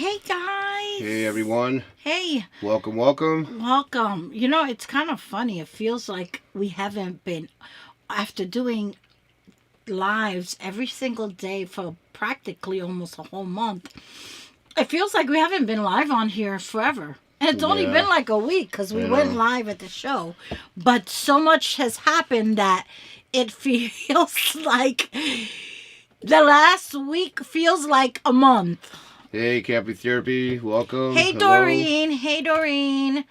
Hey guys. Hey everyone. Hey. Welcome, welcome. Welcome. You know, it's kind of funny. It feels like we haven't been, after doing lives every single day for practically almost a whole month, it feels like we haven't been live on here forever. And it's only been like a week because we went live at the show. But so much has happened that it feels like the last week feels like a month. Hey, Campy Therapy. Welcome. Hey, Hello. Doreen. Hey, Doreen.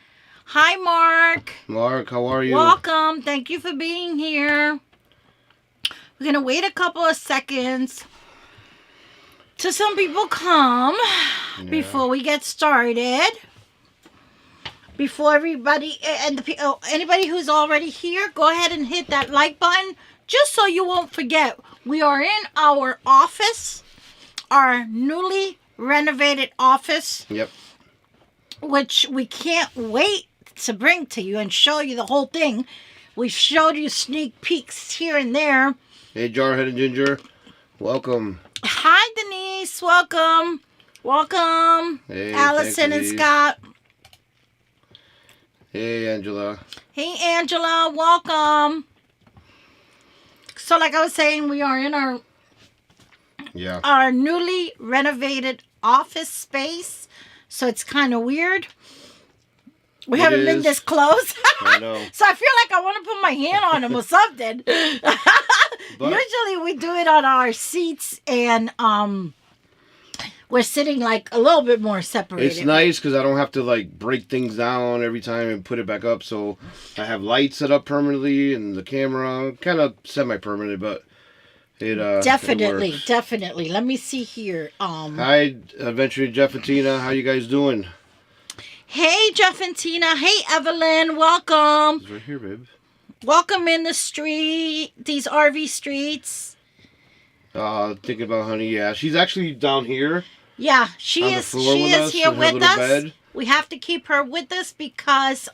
Hi, Mark. Mark, how are you? Welcome. Thank you for being here. We're going to wait a couple of seconds till some people come before we get started. Before everybody, and anybody who's already here, go ahead and hit that like button just so you won't forget. We are in our office, our newly renovated office. Yep. Which we can't wait to bring to you and show you the whole thing. We've showed you sneak peeks here and there. Hey, Jarhead and Ginger. Welcome. Hi, Denise. Welcome. Welcome. Hey, Allison and Scott. Hey, Angela. Hey, Angela. Welcome. So, like I was saying, we are in our newly renovated office space. So it's kind of weird. We haven't been this close. I know. So I feel like I want to put my hand on them or something. Usually we do it on our seats and we're sitting like a little bit more separated. It's nice because I don't have to like break things down every time and put it back up. So I have lights set up permanently and the camera kind of semi-permanent, but it definitely. Let me see here. Hi, Adventure Jeff and Tina. How you guys doing? Hey, Jeff and Tina. Hey, Evelyn. Welcome. It's right here, babe. Welcome in the street. These RV streets. Thinking about honey. Yeah, she's actually down here. Yeah, she is here with us. Bed. We have to keep her with us because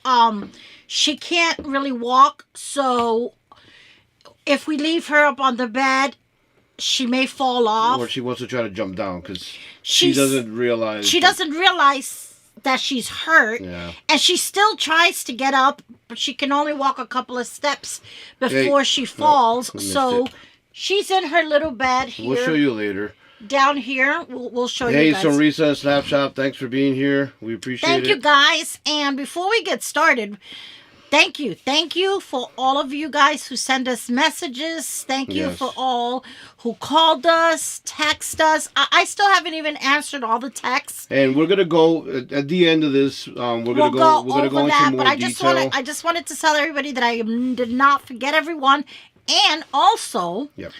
she can't really walk. So if we leave her up on the bed, she may fall off. Or she wants to try to jump down because she doesn't realize. She doesn't realize that she's hurt. Yeah. And she still tries to get up, but she can only walk a couple of steps before she falls. So she's in her little bed here. We'll show you later. Down here, we'll show you guys. Hey, Sonrisa and Snapshot, thanks for being here. We appreciate it. Thank you, guys. And before we get started, thank you. Thank you for all of you guys who send us messages. Thank you for all who called us, text us. I still haven't even answered all the texts. And we're gonna go at the end of this. We're gonna go into more detail. I just wanted to tell everybody that I did not forget everyone, and also. Yep.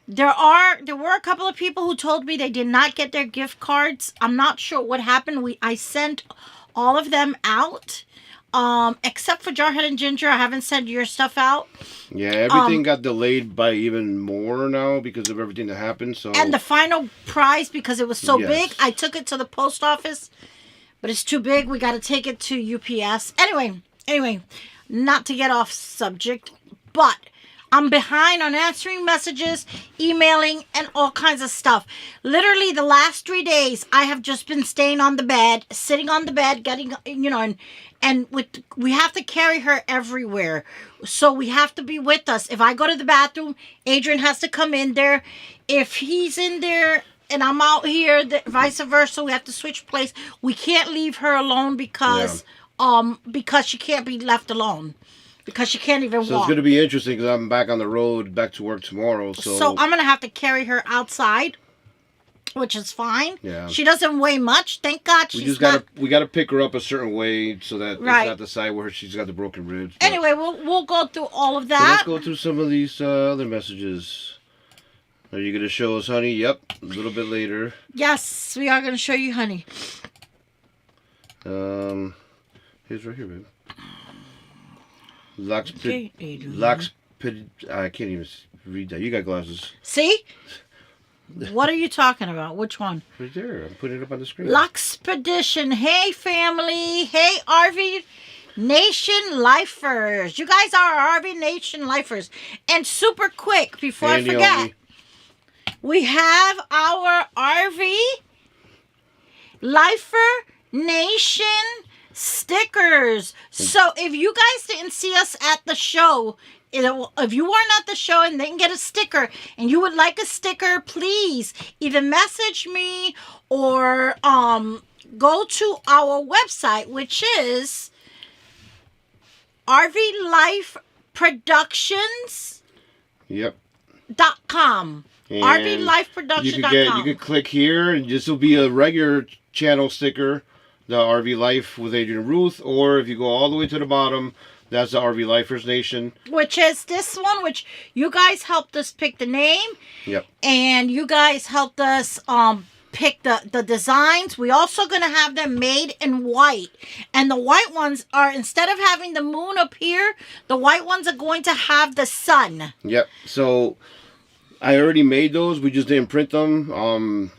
There were a couple of people who told me they did not get their gift cards. I'm not sure what happened. I sent all of them out. Except for Jarhead and Ginger, I haven't sent your stuff out. Yeah, everything got delayed by even more now because of everything that happened. So and the final prize, because it was so big, I took it to the post office, but it's too big. We got to take it to UPS. Anyway, not to get off subject, but I'm behind on answering messages, emailing, and all kinds of stuff. Literally, the last 3 days, I have just been staying on the bed, sitting on the bed, getting, and we have to carry her everywhere. So we have to be with us. If I go to the bathroom, Adrian has to come in there. If he's in there and I'm out here, vice versa, we have to switch place. We can't leave her alone because she can't be left alone. Because she can't even walk. So it's going to be interesting because I'm back on the road, back to work tomorrow. So I'm going to have to carry her outside, which is fine. Yeah. She doesn't weigh much. Thank God we got to pick her up a certain way so that it's not the side where she's got the broken ribs. But anyway, we'll go through all of that. So let's go through some of these other messages. Are you going to show us honey? Yep, a little bit later. Yes, we are going to show you honey. Here's right here, babe. I can't even read that. You got glasses. See? What are you talking about? Which one? Right there. I'm putting it up on the screen. Luxpedition. Hey, family. Hey, RV Nation lifers. You guys are RV Nation lifers. And super quick, before I forget, we have our RV Lifer Nation stickers. So if you guys didn't see us at the show, if you weren't at the show and didn't get a sticker and you would like a sticker, please either message me or go to our website, which is RV Life Productions. Yep. .com. RVLifeProduction.com. You could click here, and this will be a regular channel sticker, the RV Life with Adrian and Ruth, or if you go all the way to the bottom, that's the RV Lifers Nation. Which is this one, which you guys helped us pick the name. Yep. And you guys helped us pick the designs. We also going to have them made in white. And the white ones are, instead of having the moon up here, the white ones are going to have the sun. Yep. So I already made those. We just didn't print them.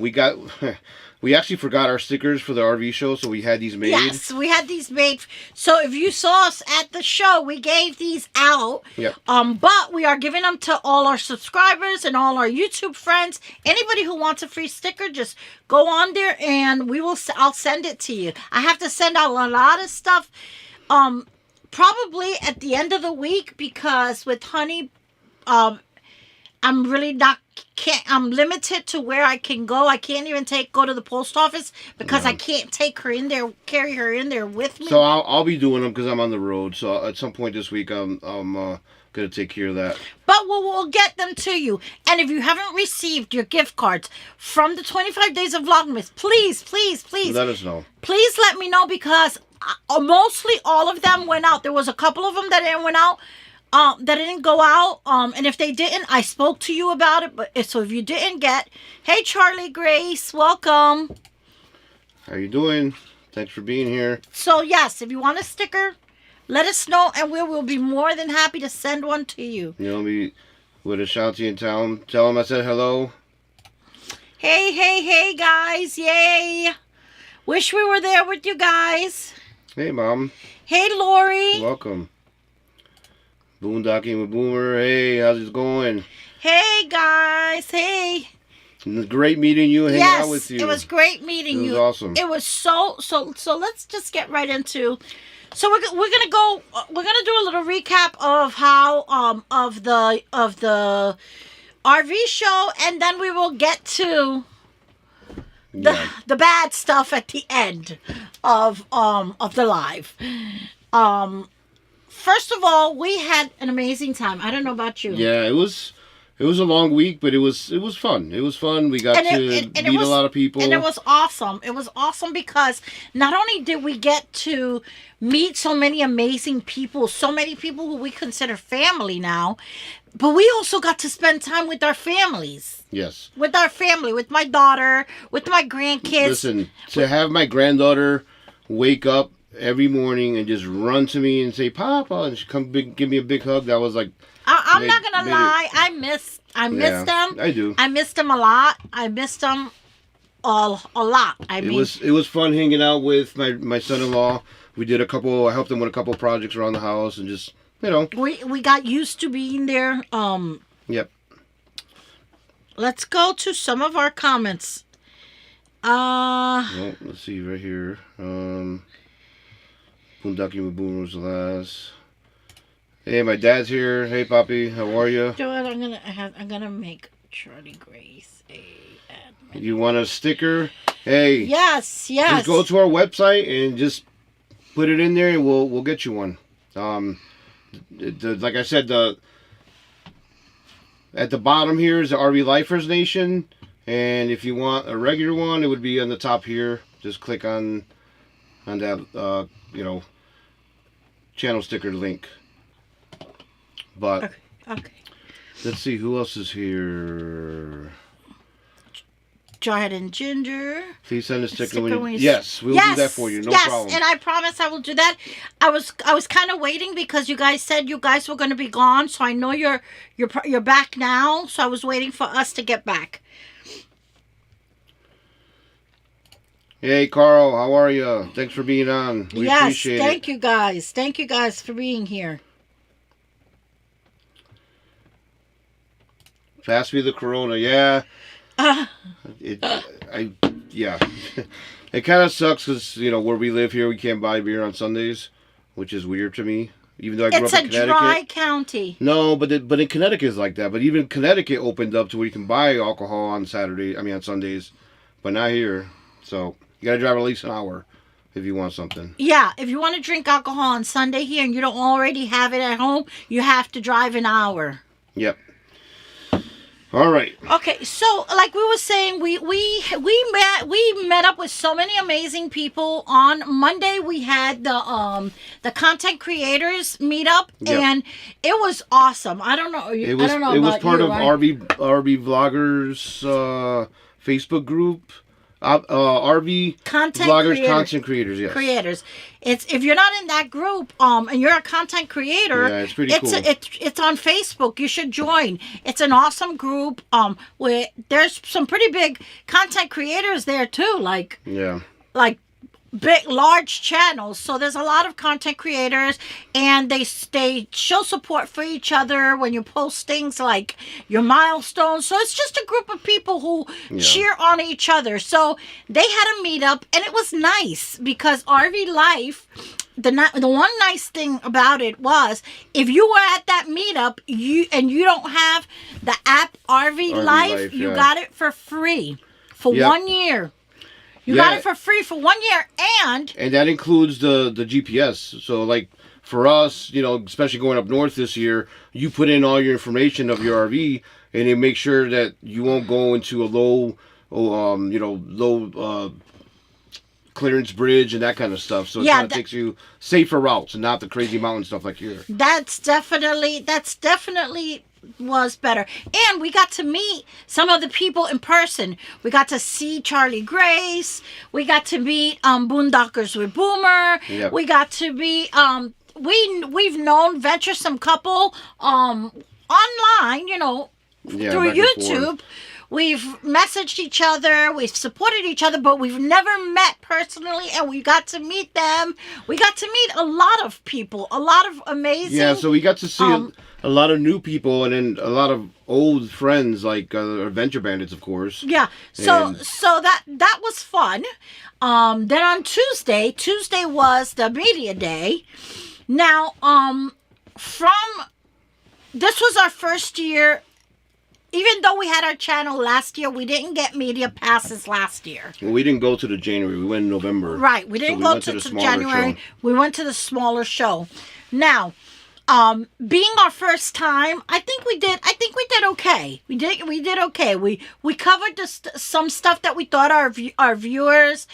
We actually forgot our stickers for the RV show, so we had these made. Yes, we had these made. So if you saw us at the show, we gave these out. Yep. But we are giving them to all our subscribers and all our YouTube friends. Anybody who wants a free sticker, just go on there and I'll send it to you. I have to send out a lot of stuff probably at the end of the week, because with Honey, I'm really I'm limited to where I can go. I can't even go to the post office because I can't take her in there, carry her in there with me. So I'll be doing them because I'm on the road. So at some point this week, I'm gonna take care of that. But we'll get them to you. And if you haven't received your gift cards from the 25 Days of Vlogmas, please Let us know. Please let me know, because mostly all of them went out. There was a couple of them that didn't go out. And if they didn't, I spoke to you about it. But so if you didn't get, hey Charlie Grace, welcome. How you doing? Thanks for being here. So yes, if you want a sticker, let us know, and we will be more than happy to send one to you. You know me with a Shanti in town. Tell them I said hello. Hey guys, yay! Wish we were there with you guys. Hey Mom. Hey Lori. Welcome. Boondocking with Boomer. Hey, how's it going? Hey guys, hey. Great meeting you and hanging out with you. It was great meeting you. It was awesome. It was so let's just get right into. So we're gonna do a little recap of how of the RV show, and then we will get to the bad stuff at the end of the live. First of all, we had an amazing time. I don't know about you. Yeah, it was a long week, but it was fun. It was fun. We got to meet a lot of people. And it was awesome. It was awesome because not only did we get to meet so many amazing people, so many people who we consider family now, but we also got to spend time with our families. Yes. With our family, with my daughter, with my grandkids. Listen, to have my granddaughter wake up every morning and just run to me and say Papa, and she come give me a big hug, that was like, I'm not gonna lie, I missed them. I do. I missed them a lot. I missed them a lot. It was fun hanging out with my son-in-law. I helped him with a couple projects around the house, and just, we got used to being there. Yep. Let's go to some of our comments. Well, let's see right here. Boondocking with Boomer was the last. Hey, my dad's here. Hey, Poppy, how are you? I'm gonna make Charlie Grace a admin. You want a sticker? Hey. Yes. Just go to our website and just put it in there, and we'll get you one. Like I said, at the bottom here is the RV Lifers Nation, and if you want a regular one, it would be on the top here. Just click on that channel sticker link. But okay. Let's see who else is here. Jarhead and Ginger. Please send a sticker when you... Yes, we'll do that for you. No problem. And I promise I will do that. I was kind of waiting because you guys said you guys were going to be gone, so I know you're back now. So I was waiting for us to get back. Hey, Carl, how are you? Thanks for being on. We appreciate it. Yes, thank you guys. Thank you guys for being here. Pass me the Corona, yeah. I Yeah. It kind of sucks because, where we live here, we can't buy beer on Sundays, which is weird to me. Even though I grew up in Connecticut. It's a dry county. No, but in Connecticut it's like that. But even Connecticut opened up to where you can buy alcohol on Sundays. But not here. So you got to drive at least an hour if you want something. Yeah, if you want to drink alcohol on Sunday here and you don't already have it at home, you have to drive an hour. Yep. All right. Okay, so like we were saying, we met up with so many amazing people. On Monday we had the content creators meetup, and it was awesome. I don't know. It was part of RV Vloggers Facebook group. RV content vloggers, content creators, yes. Creators. It's if you're not in that group, and you're a content creator, it's pretty cool. It's on Facebook. You should join. It's an awesome group. Where there's some pretty big content creators there too, like big, large channels. So there's a lot of content creators, and they show support for each other when you post things like your milestones. So it's just a group of people who cheer on each other. So they had a meetup, and it was nice because RV Life, the one nice thing about it was if you were at that meetup, you don't have the app RV Life, you got it for free for 1 year. You got it for free for 1 year, and that includes the GPS. So, like, for us, especially going up north this year, you put in all your information of your RV, and it makes sure that you won't go into a low clearance bridge and that kind of stuff. So it kind of takes you safer routes and not the crazy mountain stuff like here. That's definitely was better. And we got to meet some of the people in person. We got to see Charlie Grace. We got to meet Boondockers with Boomer. Yep. We got to be we've known Venturesome Couple online, through YouTube. We've messaged each other, we've supported each other, but we've never met personally, and we got to meet them. We got to meet a lot of people, a lot of amazing... Yeah, so we got to see a lot of new people, and then a lot of old friends, like Adventure Bandits, of course. Yeah, so that was fun. Then on Tuesday was the media day. Now, this was our first year. Even though we had our channel last year, we didn't get media passes last year. Well, we didn't go to the January. We went in November. Right. We didn't go to the January. Show. We went to the smaller show. Now, being our first time, I think we did okay. We did okay. We covered some stuff that we thought our viewers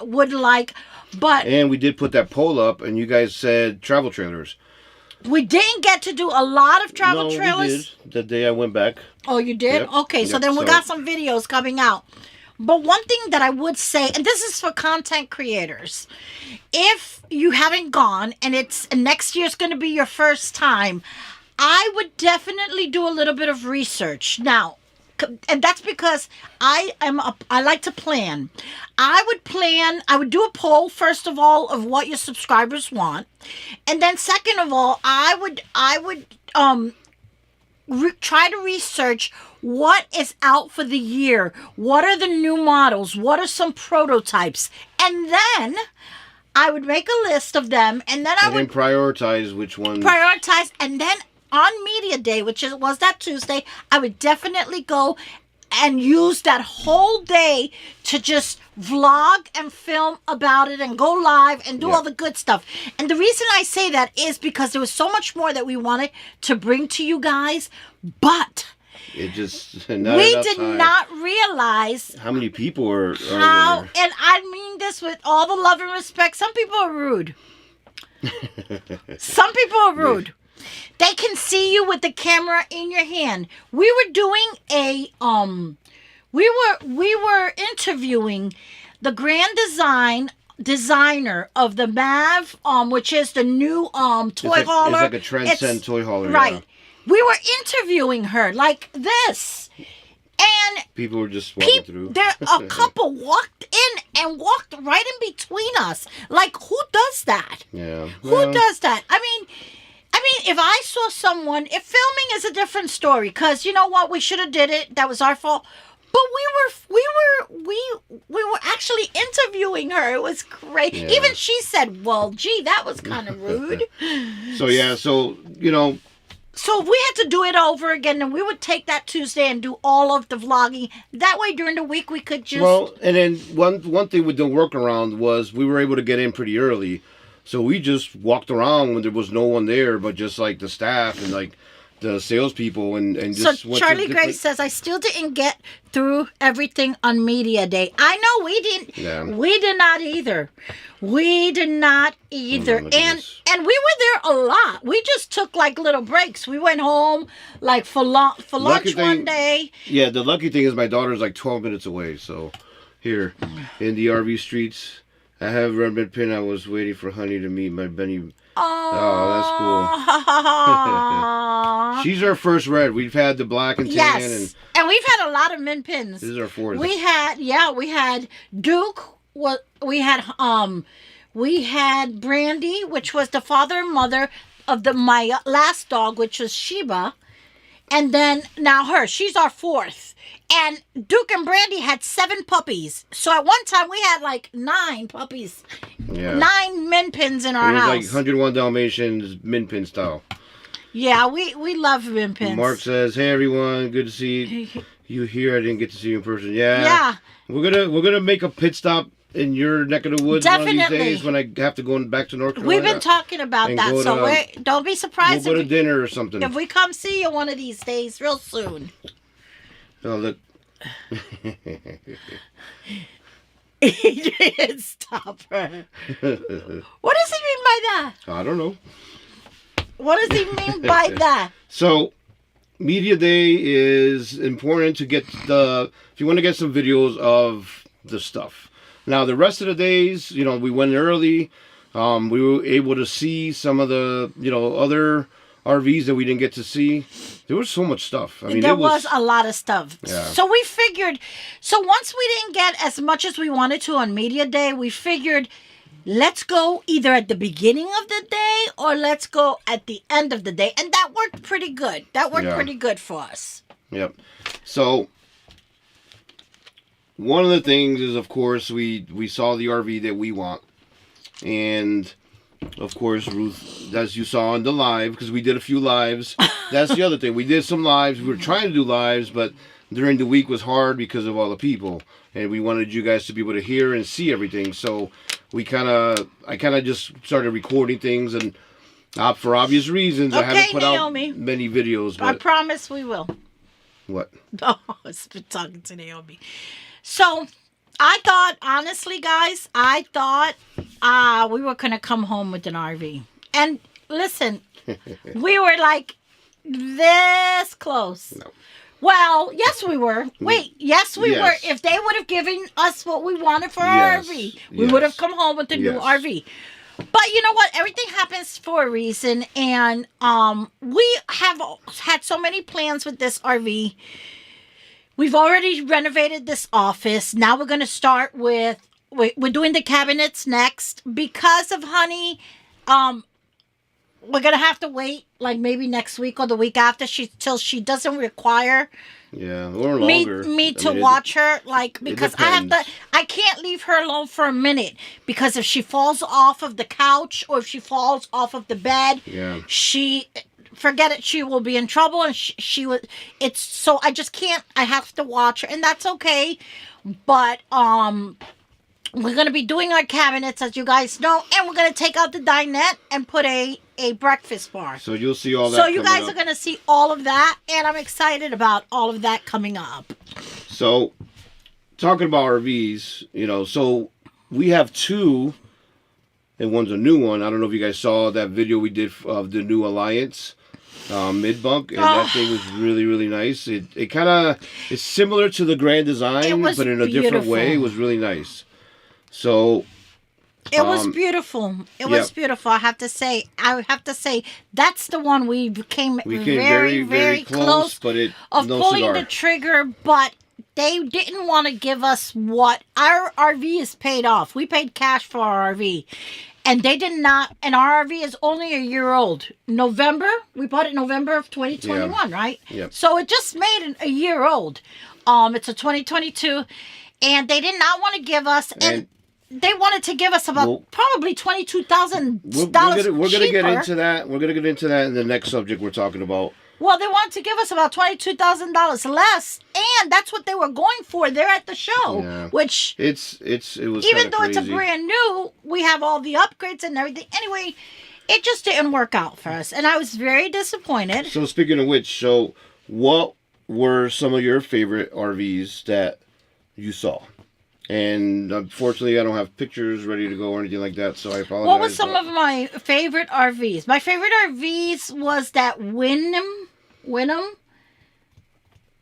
would like, and we did put that poll up, and you guys said travel trailers. We didn't get to do a lot of travel trailers. We did. The day I went back. Oh, you did? Yep. Okay, so then we got some videos coming out. But one thing that I would say, and this is for content creators, if you haven't gone and next year's going to be your first time, I would definitely do a little bit of research. Now, and that's because I like to plan. I would do a poll, first of all, of what your subscribers want. And then second of all, I would try to research what is out for the year. What are the new models? What are some prototypes? And then I would make a list of them, and then I would prioritize which one. And then on Media Day, which was that Tuesday, I would definitely go and use that whole day to just vlog and film about it and go live and do all the good stuff. And the reason I say that is because there was so much more that we wanted to bring to you guys, but it just we did not realize how many people are there. And I mean this with all the love and respect. Some people are rude. Some people are rude. They can see you with the camera in your hand. We were doing we were interviewing the grand designer of the MAV, which is the new toy hauler. It's like a Transcend toy hauler. Right. Yeah. We were interviewing her like this. And people were just walking through. A couple walked in and walked right in between us. Like, who does that? Yeah. Who does that? I mean, if I saw someone, if filming is a different story, because you know what, we should have did it. That was our fault. But we were actually interviewing her. It was great. Yeah. Even she said, "Well, gee, that was kind of rude." So So if we had to do it over again, then we would take that Tuesday and do all of the vlogging. That way, during the week, we could just... Well, and then one thing with the workaround was we were able to get in pretty early. So we just walked around when there was no one there, but just like the staff and like the salespeople and just... So Charlie Grace says, I still didn't get through everything on media day. I know we didn't. Yeah. We did not either. We did not either. Oh, and we were there a lot. We just took like little breaks. We went home like for lunch one day. Yeah, the lucky thing is my daughter's like 12 minutes away. So here in the RV streets, I have red red pin. I was waiting for Honey to meet my Benny. Oh, that's cool. She's our first red. We've had the black and tan. Yes, and we've had a lot of min pins. This is our fourth. We had Duke. We had Brandy, which was the father and mother of my last dog, which was Sheba, and then now her. She's our fourth. And Duke and Brandy had 7 puppies. So at one time we had like 9 puppies. Yeah. 9 min pins in our house. It was like 101 Dalmatians min pin style. Yeah, we love min pins. Mark says, "Hey everyone, good to see you here. I didn't get to see you in person." Yeah. Yeah. We're gonna make a pit stop in your neck of the woods Definitely. one of these days when I have to go back to North Carolina. We've been talking about that, so don't be surprised. We'll go to dinner or something. If we come see you one of these days, real soon. Oh, look. Adrian, stop her. What does he mean by that? I don't know. What does he mean by that? So, media day is important to get if you want to get some videos of the stuff. Now, the rest of the days, we went early. We were able to see some of the, other RVs that we didn't get to see. There was so much stuff. I mean, there was a lot of stuff. Yeah. So we figured, once we didn't get as much as we wanted to on media day, we figured, let's go either at the beginning of the day or let's go at the end of the day. And that worked pretty good. That worked pretty good for us. Yep. So, one of the things is, of course, we saw the RV that we want. And... of course, Ruth, as you saw in the live, because we did a few lives. That's the other thing. We did some lives. We were trying to do lives, but during the week was hard because of all the people. And we wanted you guys to be able to hear and see everything. So I kind of just started recording things. And for obvious reasons, I haven't put out many videos. But I promise we will. What? Oh, I've been talking to Naomi. So... I thought, honestly, guys, we were going to come home with an RV. And listen, we were like this close. No. Well, yes, we were. Wait, yes, we were. If they would have given us what we wanted for our RV, we would have come home with a new RV. But you know what? Everything happens for a reason. And we have had so many plans with this RV. We've already renovated this office. Now we're going to start we're doing the cabinets next. Because of Honey, we're going to have to wait like maybe next week or the week after till she doesn't require or longer. me to watch her, because I can't leave her alone for a minute, because if she falls off of the couch or if she falls off of the bed, forget it, she will be in trouble, and so I just can't. I have to watch her, and that's okay. But we're gonna be doing our cabinets, as you guys know, and we're gonna take out the dinette and put a breakfast bar. So you'll see all that. So you guys are gonna see all of that, and I'm excited about all of that coming up. So, talking about RVs, so we have 2, and one's a new one. I don't know if you guys saw that video we did of the new Alliance. Mid-bunk, and that thing was really, really nice. It kind of is similar to the Grand Design, but in a different way. It was really nice. So it was beautiful. It was beautiful. I have to say that's the one we became very, very close but pulling the trigger. But they didn't want to give us what our RV is paid off. We paid cash for our RV. And they did not, and our RV is only a year old. We bought it November of 2021, right? Yep. So it just made it a year old. It's a 2022, and they did not want to give us and they wanted to give us about probably $22,000. We're gonna get into that. We're gonna get into that in the next subject we're talking about. Well, they wanted to give us about $22,000 less, and that's what they were going for there at the show. Which it was even though crazy. it's a brand new, we have all the upgrades and everything. Anyway, it just didn't work out for us, and I was very disappointed. So speaking of which, what were some of your favorite RVs that you saw? And unfortunately, I don't have pictures ready to go or anything like that, so I apologize. What was some of my favorite RVs? My favorite RVs was that Wynnum.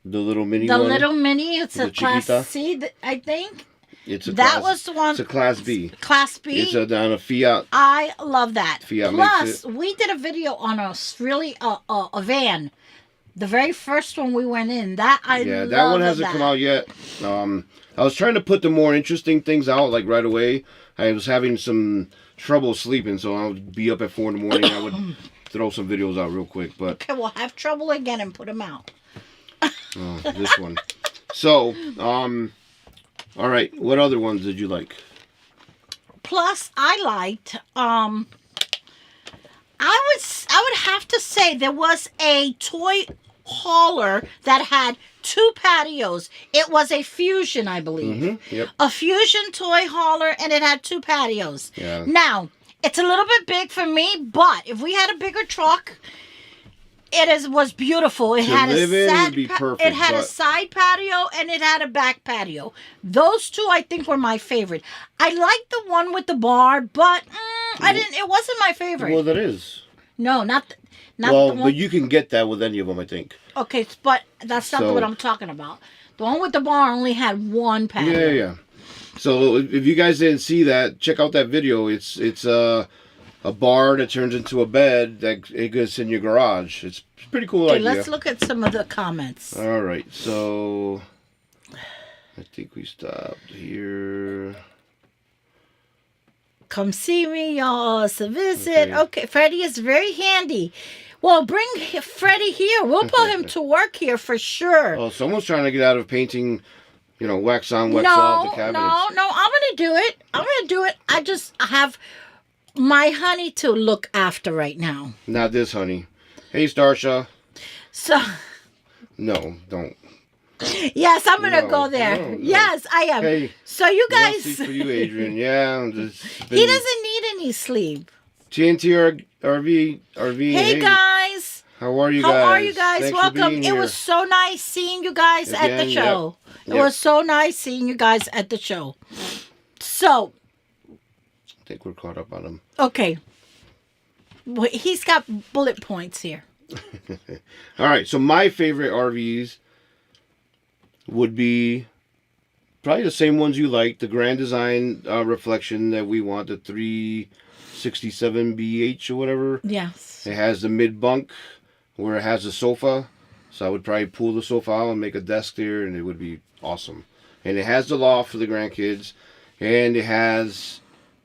The little mini one? The little mini. It's a Class Chiquita. C, I think. It's a that was the one. It's a Class B. Class B. It's on a Fiat. I love that. Fiat Plus, we did a video on a van. The very first one we went in. That one hasn't come out yet. I was trying to put the more interesting things out like right away. I was having some trouble sleeping, so I would be up at 4 in the morning. I would throw some videos out real quick, but okay, we'll have trouble again and put them out. This one. So, all right. What other ones did you like? Plus, I liked. I would have to say there was a toy hauler that had 2 patios. It was a Fusion, I believe. Mm-hmm. Yep. A Fusion toy hauler, and it had 2 patios. Yeah. Now, it's a little bit big for me, but if we had a bigger truck, was beautiful. It had a side patio and it had a back patio. Those 2 I think were my favorite. I liked the one with the bar, but it wasn't my favorite. Well, that is. No, not the one. But you can get that with any of them, I think. Okay, but that's not what I'm talking about. The one with the bar only had 1 patio. Yeah. So if you guys didn't see that, check out that video. It's a bar that turns into a bed that it goes in your garage. It's a pretty cool idea. Let's look at some of the comments. All right, so I think we stopped here. Come see me, y'all. It's a visit. Okay, Freddie is very handy. Well, bring Freddie here. We'll put him to work here for sure. Oh, someone's trying to get out of painting, wax on, wax off the cabinets. No, I'm going to do it. I just have my honey to look after right now. Not this honey. Hey, Starsha. So. No, don't. Yes, I'm going to go there. No. Yes, I am. Hey, so you guys. No sleep for you, Adrian. Yeah. He doesn't need any sleep. TNT RV. Hey, guys. How are you guys? Thanks Welcome. It was so nice seeing you guys at the show. Yep. It was so nice seeing you guys at the show. So. I think we're caught up on him. Okay. Well, he's got bullet points here. All right. So my favorite RVs would be probably the same ones you like. The Grand Design Reflection that we want, the 367BH or whatever. Yes. It has the mid bunk where it has a sofa. So I would probably pull the sofa out and make a desk there, and it would be awesome. And it has the loft for the grandkids, and it has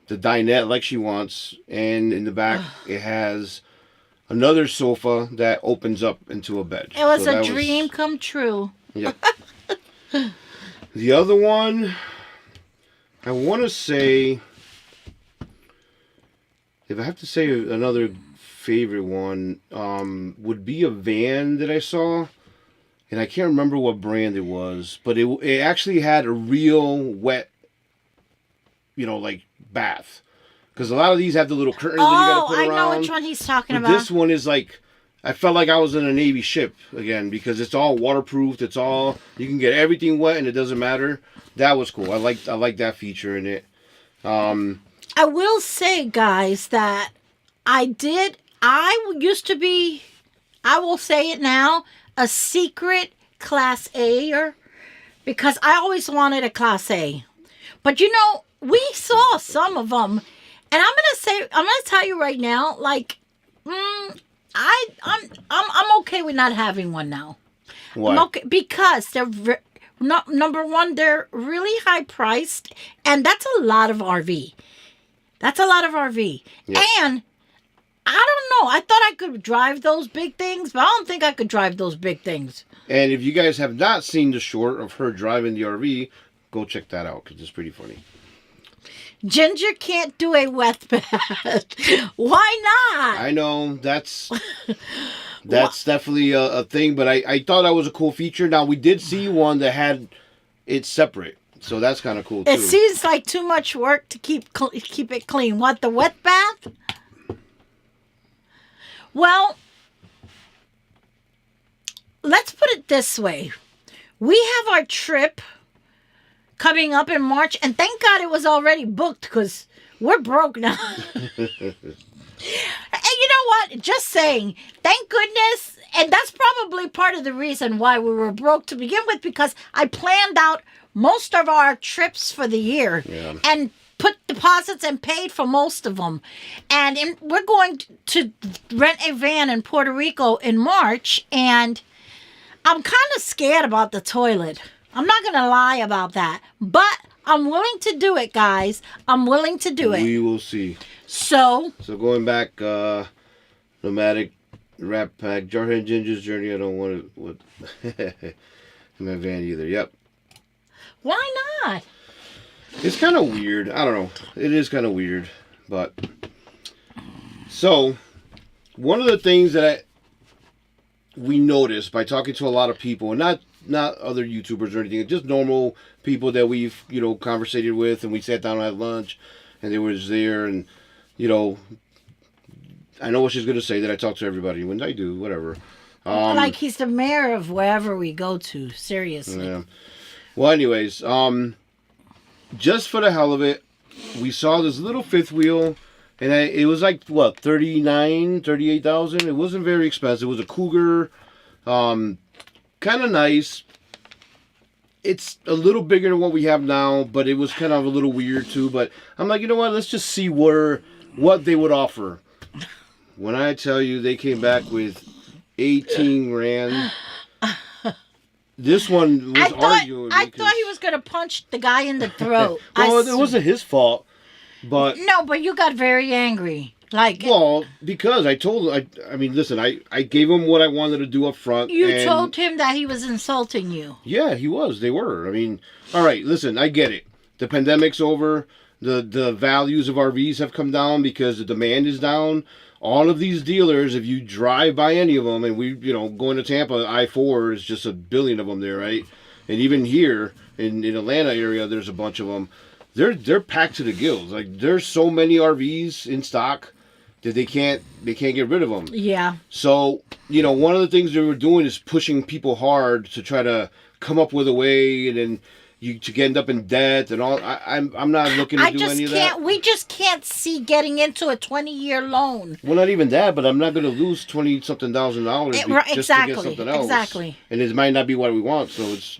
the dinette like she wants, and in the back it has another sofa that opens up into a bed. It was a dream come true. Yeah. The other one, I want to say, if I have to say another favorite one, would be a van that I saw, and I can't remember what brand it was, but it actually had a real wet, like bath, because a lot of these have the little curtains that you got to put around. I know which one he's talking about. This one is like, I felt like I was in a Navy ship again, because it's all waterproof. You can get everything wet and it doesn't matter. That was cool. I like that feature in it. I will say, guys, that I used to be, I will say it now, a secret Class A-er, because I always wanted a Class A. But we saw some of them, and I'm gonna tell you right now, like, I'm okay with not having one now. Why? I'm okay because they're number one, they're really high priced, and that's a lot of RV. Yep. And I don't know. I thought I could drive those big things, but I don't think I could drive those big things. And if you guys have not seen the short of her driving the RV, go check that out because it's pretty funny. Ginger can't do a wet bath. Why not? I know that's definitely a thing, but I thought that was a cool feature. Now we did see one that had it separate, so that's kind of cool too. It seems like too much work to keep it clean. What, the wet bath? Well, let's put it this way. We have our trip coming up in March, and thank God it was already booked because we're broke now. And you know what? Just saying, thank goodness. And that's probably part of the reason why we were broke to begin with, because I planned out most of our trips for the year and put deposits and paid for most of them. And we're going to rent a van in Puerto Rico in March, and I'm kind of scared about the toilet. I'm not going to lie about that. But I'm willing to do it, guys. I'm willing to do it. We will see. So going back, nomadic Rat Pack, Jarhead Ginger's journey. I don't want to in my van either. Yep. Why not? It's kind of weird. I don't know. It is kind of weird, but so one of the things that we noticed by talking to a lot of people, and not other YouTubers or anything, just normal people that we've conversated with, and we sat down and had lunch, and they was there, and I know what she's gonna say, that I talk to everybody when I do, whatever. Like he's the mayor of wherever we go to. Seriously. Yeah. Well, anyways, just for the hell of it, we saw this little fifth wheel, and it was like what, 38,000. It wasn't very expensive. It was a Cougar, kind of nice. It's a little bigger than what we have now, but it was kind of a little weird too. But I'm like, you know what? Let's just see what they would offer. When I tell you they came back with 18 grand. This one was arguing. I thought he was going to punch the guy in the throat. Well, it wasn't his fault, but no, but you got very angry. Because I told, I mean, listen, I gave him what I wanted to do up front. You told him that he was insulting you. Yeah, he was. They were. I mean, all right, listen, I get it. The pandemic's over. The values of RVs have come down because the demand is down. All of these dealers, if you drive by any of them, and we, going to Tampa, I-4 is just a billion of them there, right? And even here in Atlanta area, there's a bunch of them. They're packed to the gills. Like, there's so many RVs in stock that they can't get rid of them. Yeah. So, one of the things they were doing is pushing people hard to try to come up with a way, and then to end up in debt and all. I'm not looking to do any of that. We just can't see getting into a 20-year loan. Well, not even that, but I'm not going to lose $20-something thousand just to get something else. Exactly. And it might not be what we want, so it's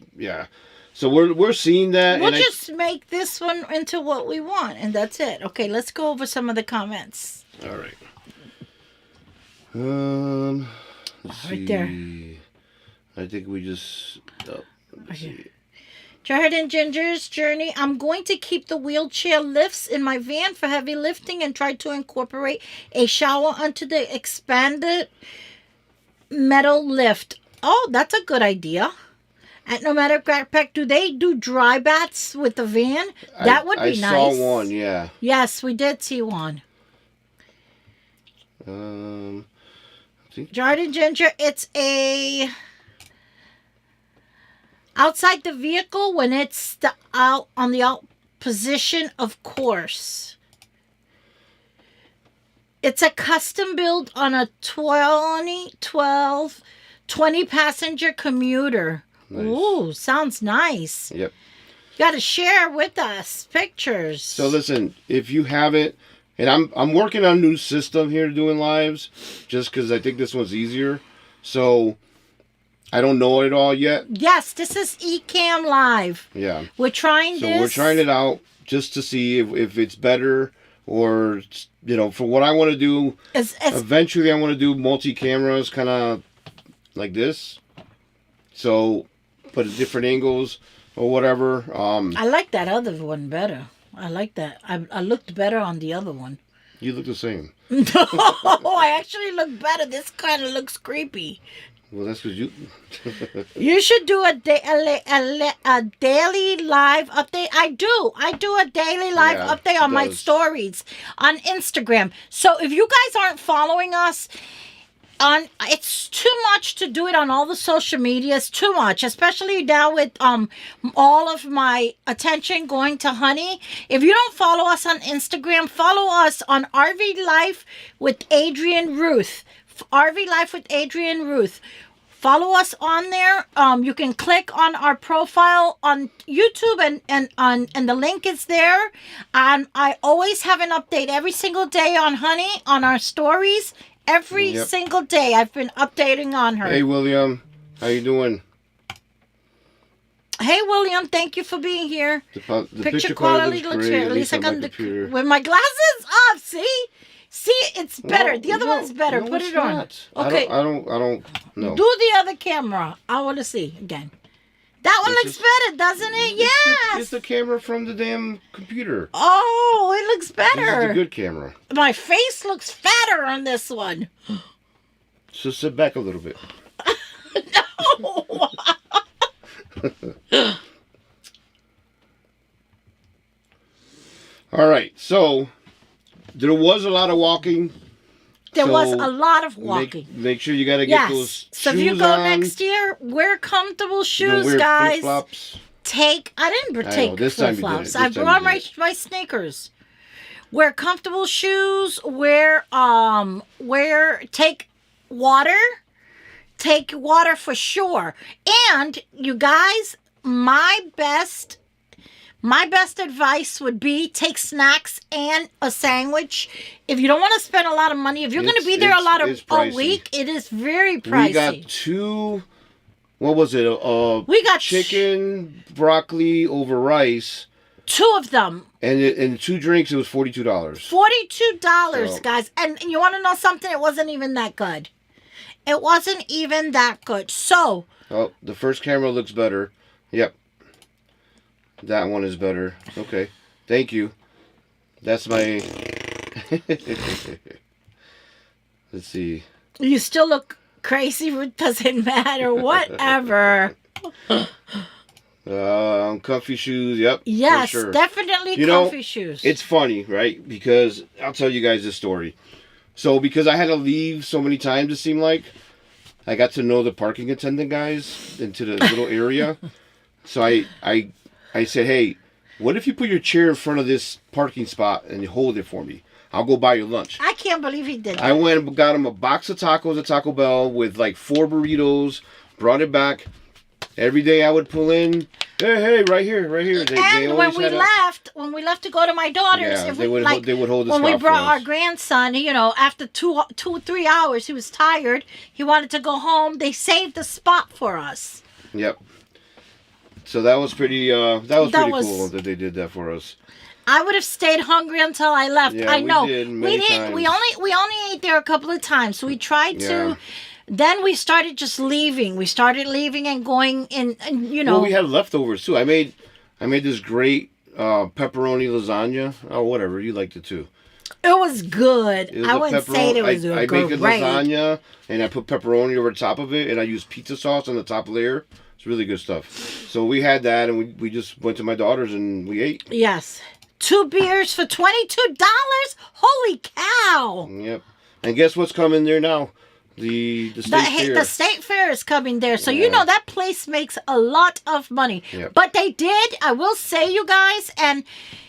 So we're seeing that. We'll just make this one into what we want, and that's it. Okay, let's go over some of the comments. All right. Let's right see. there. I think we just. Let's see. Jarhead and Ginger's journey. I'm going to keep the wheelchair lifts in my van for heavy lifting and try to incorporate a shower onto the expanded metal lift. Oh, that's a good idea. At Nomadic Backpack, do they do dry baths with the van? That would be nice. I saw one, yeah. Yes, we did see one. Jarhead and Ginger, it's a... outside the vehicle when it's out on the out position, of course. It's a custom build on a 20 passenger commuter. Nice. Ooh, sounds nice. Yep. You got to share with us pictures. So listen, if you haven't, and I'm working on a new system here doing lives, just because I think this one's easier. So I don't know it all yet. Yes, this is Ecamm Live. Yeah. We're trying this. So we're trying it out just to see if it's better, or, for what I want to do. Eventually I want to do multi-cameras, kind of like this. So, put at different angles or whatever. I like that other one better. I like that. I looked better on the other one. You look the same. No, I actually look better. This kind of looks creepy. Well, that's because you... You should do a daily live update. I do a daily live update on my stories on Instagram. So if you guys aren't following us, it's too much to do it on all the social medias. Too much, especially now with all of my attention going to Honey. If you don't follow us on Instagram, follow us on RV Life with Adrian Ruth. RV Life with Adrian Ruth. Follow us on there. You can click on our profile on YouTube and the link is there. I always have an update every single day on Honey on our stories. Every single day I've been updating on her. Hey, William. How you doing? Hey, William. Thank you for being here. The picture quality looks great. At least I got with my glasses off. See, it's better. The other one's better. Put it on. Not. Okay. I don't know. Do the other camera. I want to see again. That one looks better, doesn't it? Yes. It's the camera from the damn computer. Oh, it looks better. This is the good camera. My face looks fatter on this one. So sit back a little bit. No. All right, so there was a lot of walking. There was a lot of walking. Make sure you got to get those shoes so if you go next year, wear comfortable shoes, guys. Flip-flops. I didn't take flip-flops. I brought my sneakers. Wear comfortable shoes. Take water. Take water for sure. And you guys, my best advice would be take snacks and a sandwich. If you don't want to spend a lot of money, if you're going to be there a week, it is very pricey. We got two, what was it? We got chicken, broccoli over rice. Two of them. And 2 drinks, it was $42. $42, guys. And you want to know something? It wasn't even that good. It wasn't even that good. So. Oh, the first camera looks better. Yep. That one is better. Okay. Thank you. That's my... Let's see. You still look crazy. It doesn't matter. Whatever. Comfy shoes. Yep. Yes, for sure. Definitely comfy shoes. It's funny, right? Because I'll tell you guys this story. So because I had to leave so many times, it seemed like, I got to know the parking attendant guys into the little area. So I said, hey, what if you put your chair in front of this parking spot and you hold it for me? I'll go buy your lunch. I can't believe he did that. I went and got him a box of tacos at Taco Bell with like 4 burritos, brought it back. Every day I would pull in, hey, right here. And when we left to go to my daughter's, they would hold the spot. When we brought our grandson, after 2-3 hours, he was tired. He wanted to go home. They saved the spot for us. Yep. So that was pretty. Cool that they did that for us. I would have stayed hungry until I left. Yeah, I know. We didn't. We only ate there a couple of times. So we tried to. Then we started just leaving. We started leaving and going in. And, Well, we had leftovers too. I made this great pepperoni lasagna. Oh, whatever, you liked it too. It was good. I wouldn't say it was I make a lasagna and I put pepperoni over the top of it, and I use pizza sauce on the top layer. It's really good stuff. So we had that, and we just went to my daughter's and we ate. Yes. 2 beers for $22? Holy cow. Yep. And guess what's coming there now? The state fair. The state fair is coming there. So that place makes a lot of money. Yep. But they did, I will say, you guys, and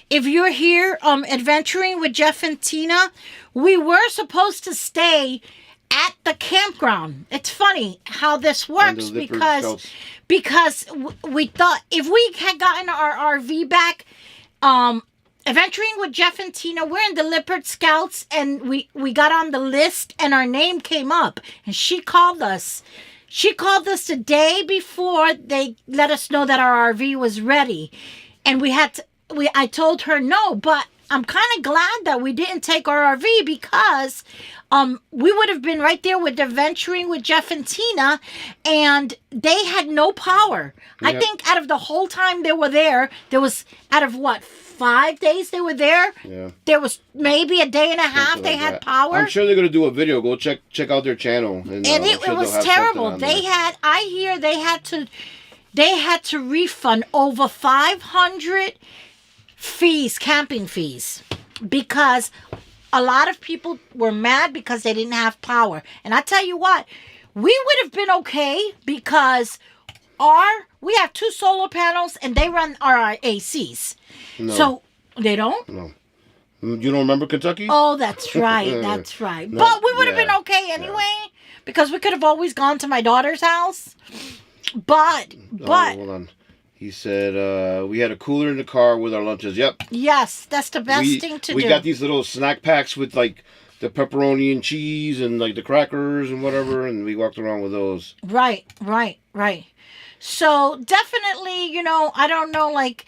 if you're here adventuring with Jeff and Tina, we were supposed to stay at the campground. It's funny how this works because we thought if we had gotten our RV back, adventuring with Jeff and Tina, we're in the Lippert Scouts, and we got on the list, and our name came up, and she called us. She called us the day before they let us know that our RV was ready, and I told her no, but I'm kind of glad that we didn't take our RV because we would have been right there with adventuring with Jeff and Tina, and they had no power. Yep. I think out of the whole time they were there was out of what, 5 days they were there. Yeah. There was maybe a day and a half Something they like had that. power. I'm sure they're gonna do a video. Go check out their channel. And And I'm it sure was they'll have terrible. something on They there. had, I hear they had to refund over 500 fees, camping fees, because a lot of people were mad because they didn't have power. And I tell you what, we would have been okay because we have 2 solar panels and they run our ACs. No. So they don't? No. You don't remember Kentucky? Oh, that's right. That's right. No, But we would have yeah, been okay anyway because we could have always gone to my daughter's house. But hold on. He said we had a cooler in the car with our lunches. Yep. yes, that's the best thing to do. We got these little snack packs with like the pepperoni and cheese and like the crackers and whatever, and we walked around with those. Right. So definitely, I don't know, like,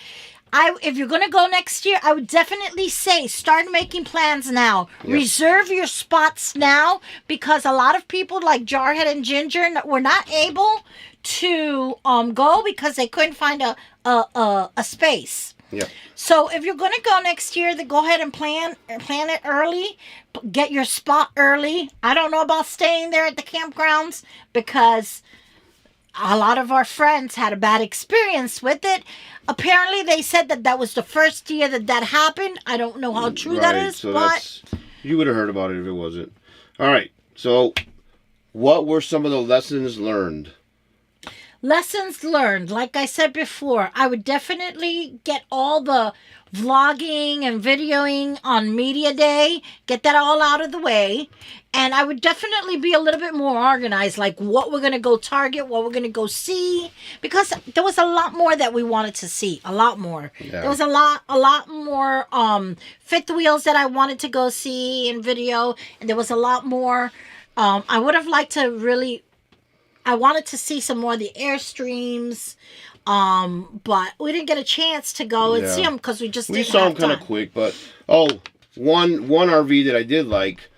if you're gonna go next year, I would definitely say start making plans now. Yep. Reserve your spots now, because a lot of people like Jarhead and Ginger were not able to go because they couldn't find a space. Yep. So if you're gonna go next year, then go ahead and plan it early. Get your spot early. I don't know about staying there at the campgrounds because a lot of our friends had a bad experience with it. Apparently, they said that was the first year that happened. I don't know how true that is, so but you would have heard about it if it wasn't. All right. So, what were some of the lessons learned? lessons learned. Like I said before, I would definitely get all the vlogging and videoing on media day, get that all out of the way, and I would definitely be a little bit more organized, like what we're going to go target, what we're going to go see, because there was a lot more that we wanted to see, a lot more. Yeah. There was a lot more fifth wheels that I wanted to go see and video, and there was a lot more. I would have liked to really, I wanted to see some more of the Airstreams, but we didn't get a chance to go and see them because we just didn't saw have them kind time. of quick, but one RV that I did like,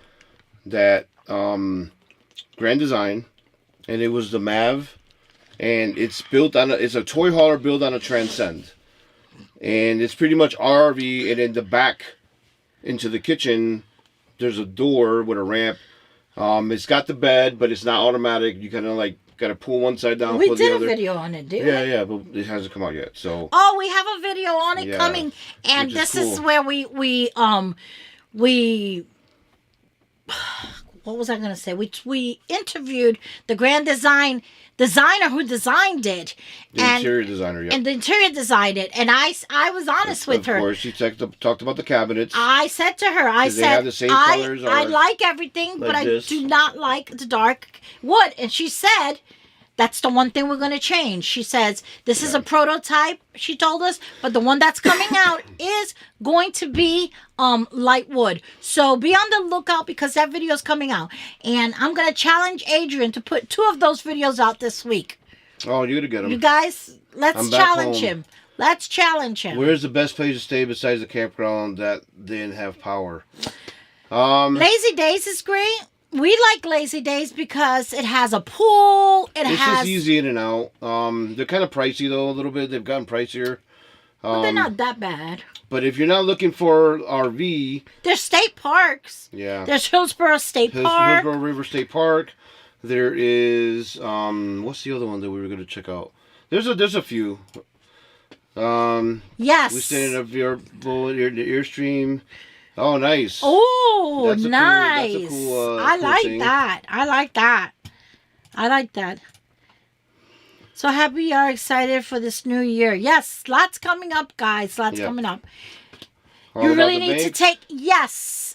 that Grand Design, and it was the Mav, and it's built on it's a toy hauler built on a Transcend, and it's pretty much our RV, and in the back into the kitchen there's a door with a ramp. It's got the bed, but it's not automatic. You kind of like got to pull one side down, We pull the did other. a video on it, didn't we? Yeah, but it hasn't come out yet. So. Oh, we have a video on it coming, and which is this is cool. where we what was I going to say? We interviewed the Grand designer who designed it, The interior designer, yeah. and the interior designed it, and I was honest with her. Of course, she talked about the cabinets. I said to her, I They said, have the same colors I or like everything, but like I this? do not like the dark wood. And she said, that's the one thing we're going to change. She says, this is a prototype, she told us, but the one that's coming out is going to be light wood. So be on the lookout because that video is coming out. And I'm going to challenge Adrian to put 2 of those videos out this week. Oh, you're gonna get them. You guys, let's I'm back challenge home. him. Let's challenge him. Where's the best place to stay besides the campground that didn't have power? Lazy Days is great. We like Lazy Days because it has a pool. It's just easy in and out. They're kind of pricey though, a little bit. They've gotten pricier. But they're not that bad. But if you're not looking for RV, There's state parks. yeah, There's Hillsborough State Park. Hillsborough River State Park. There is what's the other one that we were going to check out? There's a few. Yes. We stayed in a the Airstream. Oh, nice. Oh, That's a nice. Cool, that's a cool, I cool like thing. that. I like that. I like that. So happy you are excited for this new year. Yes, lots coming up, guys. Lots coming up. All You about really the need to banks. take yes.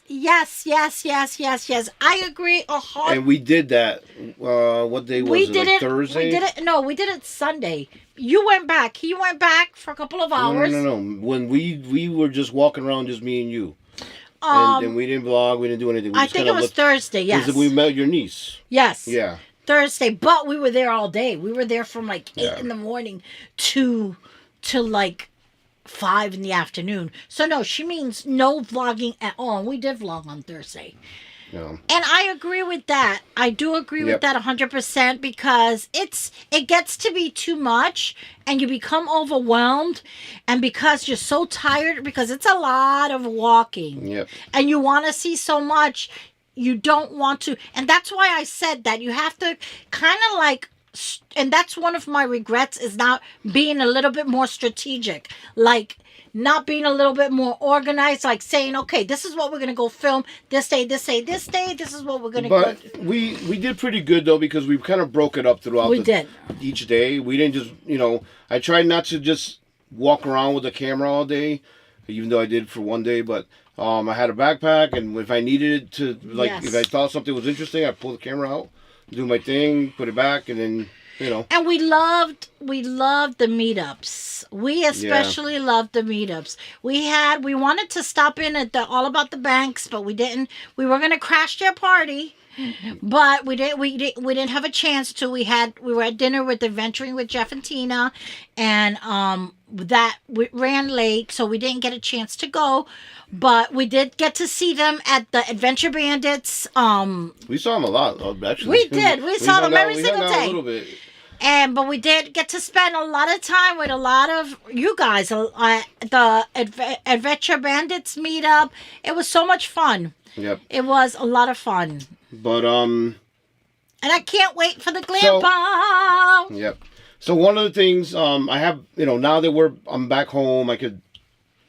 I agree. And we did that. What day was We it? did Like it. Thursday? We did it. No, we did it Sunday. You went back. He went back for a couple of hours. No. When we were just walking around, just me and you. And we didn't vlog. We didn't do anything. We I just think kinda it was looked- Thursday. Yes. 'cause we met your niece. Yes. Yeah. Thursday, but we were there all day. We were there from like 8 Yeah. in the morning to like 5 in the afternoon. So no, she means no vlogging at all. And we did vlog on Thursday. know. And I agree with that. I do agree with that 100% because it gets to be too much and you become overwhelmed, and because you're so tired, because it's a lot of walking. Yep. And you want to see so much, you don't want to. And that's why I said that you have to kind of like, and that's one of my regrets, is not being a little bit more strategic. Like, not being a little bit more organized, like saying, okay, this is what we're going to go film this day, this day, this day. This is what we're going to go. But we did pretty good, though, because we kind of broke it up throughout each day. We didn't just, I tried not to just walk around with the camera all day, even though I did for one day. But I had a backpack, and if I needed it to, like, if I thought something was interesting, I'd pull the camera out, do my thing, put it back, and then... And we loved the meetups. We especially loved the meetups. We wanted to stop in at the All About the Banks, but we didn't. We were gonna crash their party, but we didn't have a chance to. We were at dinner with Adventuring with Jeff and Tina, and that we ran late, so we didn't get a chance to go. But we did get to see them at the Adventure Bandits. We saw them a lot, actually. We did. We saw them every single day. A little bit. But we did get to spend a lot of time with a lot of you guys. The Adventure Bandits meetup. It was so much fun. Yep. It was a lot of fun. But and I can't wait for the glam ball. Yep. So one of the things I have, now that I'm back home, I could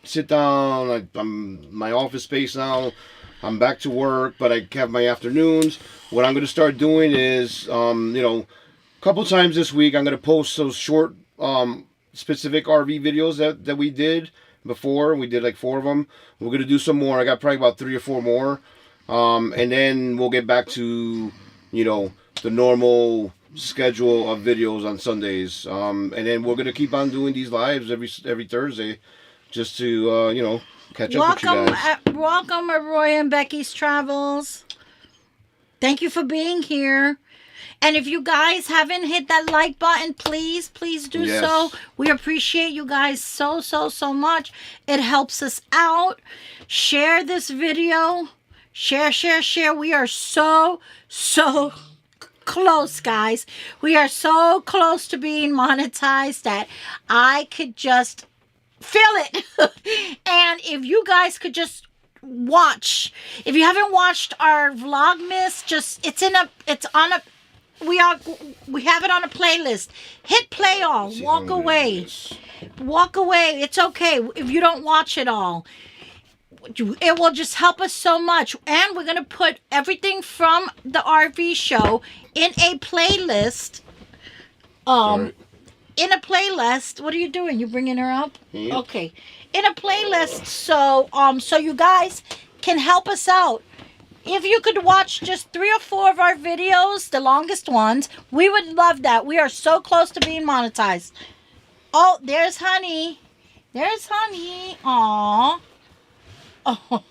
sit down. I'm my office space now. I'm back to work, but I have my afternoons. What I'm going to start doing is, a couple times this week, I'm going to post those short, specific RV videos that we did before. We did like 4 of them. We're going to do some more. I got probably about 3 or 4 more. And then we'll get back to, the normal schedule of videos on Sundays. And then we're going to keep on doing these lives every Thursday just to, catch up with you guys. Welcome at Roy and Becky's Travels. Thank you for being here. And if you guys haven't hit that like button, please do so. We appreciate you guys so much. It helps us out. Share this video. Share. We are so close, guys. We are so close to being monetized that I could just feel it. And if you guys could just watch. If you haven't watched our Vlogmas, we have it on a playlist. Hit play all. Walk away. It's okay if you don't watch it all. It will just help us so much. And we're going to put everything from the RV show in a playlist. In a playlist. What are you doing? You bringing her up? Yeah. Okay. In a playlist, so you guys can help us out. If you could watch just 3 or 4 of our videos, the longest ones, we would love that. We are so close to being monetized. Oh, there's Honey. Aww. Oh,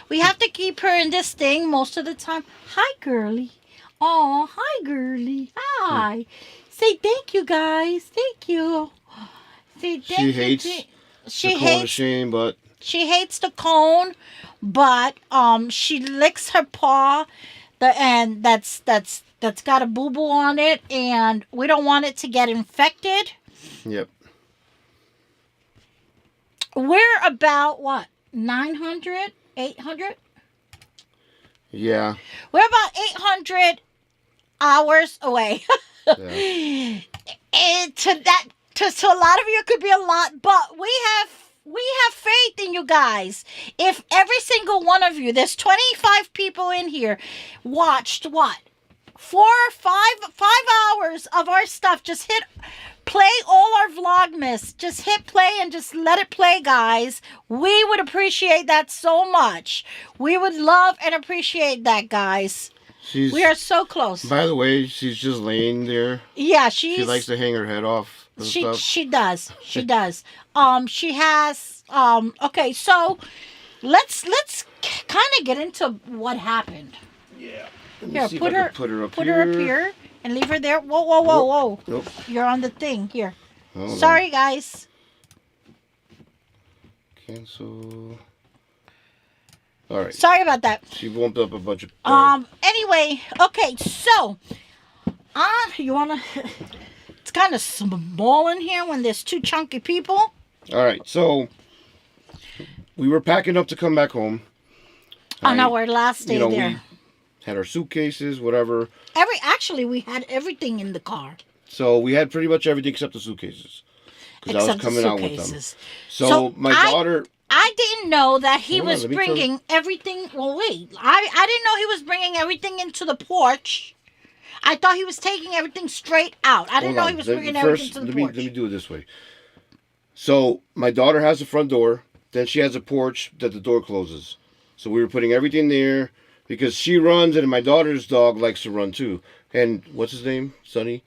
we have to keep her in this thing most of the time. Hi, girly. Oh, hi, girly. Hi. Say thank you, guys. Thank you. Say thank she you. Hates she the hates cone of shame, but she hates the cone, but she licks her paw, and that's got a boo boo on it, and we don't want it to get infected. Yep. We're about what? 900? 800? Yeah. We're about 800 hours away. Yeah. And to a lot of you, it could be a lot, but we have faith in you guys. If every single one of you, there's 25 people in here, watched what? 4 or 5 hours of our stuff. Just hit play all our Vlogmas. Just hit play and just let it play, guys. We would appreciate that so much. We would love and appreciate that, guys. We are so close. By the way, she's just laying there. Yeah, she likes to hang her head off. She does. She does. She has okay, so let's kind of get into what happened. Yeah. Here, put her up here and leave her there. Whoa. Nope. You're on the thing. Here. Hold Sorry, guys. Cancel. All right. Sorry about that. She bumped up a bunch of... Anyway, okay, so... you wanna... It's kind of small in here when there's two chunky people. All right, so... We were packing up to come back home. On our last day there. We had our suitcases, whatever. Actually, we had everything in the car. So we had pretty much everything except the suitcases. Because I was coming out with them. So my daughter... I didn't know that he was bringing everything... Well, wait. I didn't know he was bringing everything into the porch. I thought he was taking everything straight out. I didn't know he was bringing everything to the porch. Let me do it this way. So my daughter has the front door. Then she has a porch that the door closes. So we were putting everything there because she runs and my daughter's dog likes to run too. And what's his name? Sonny?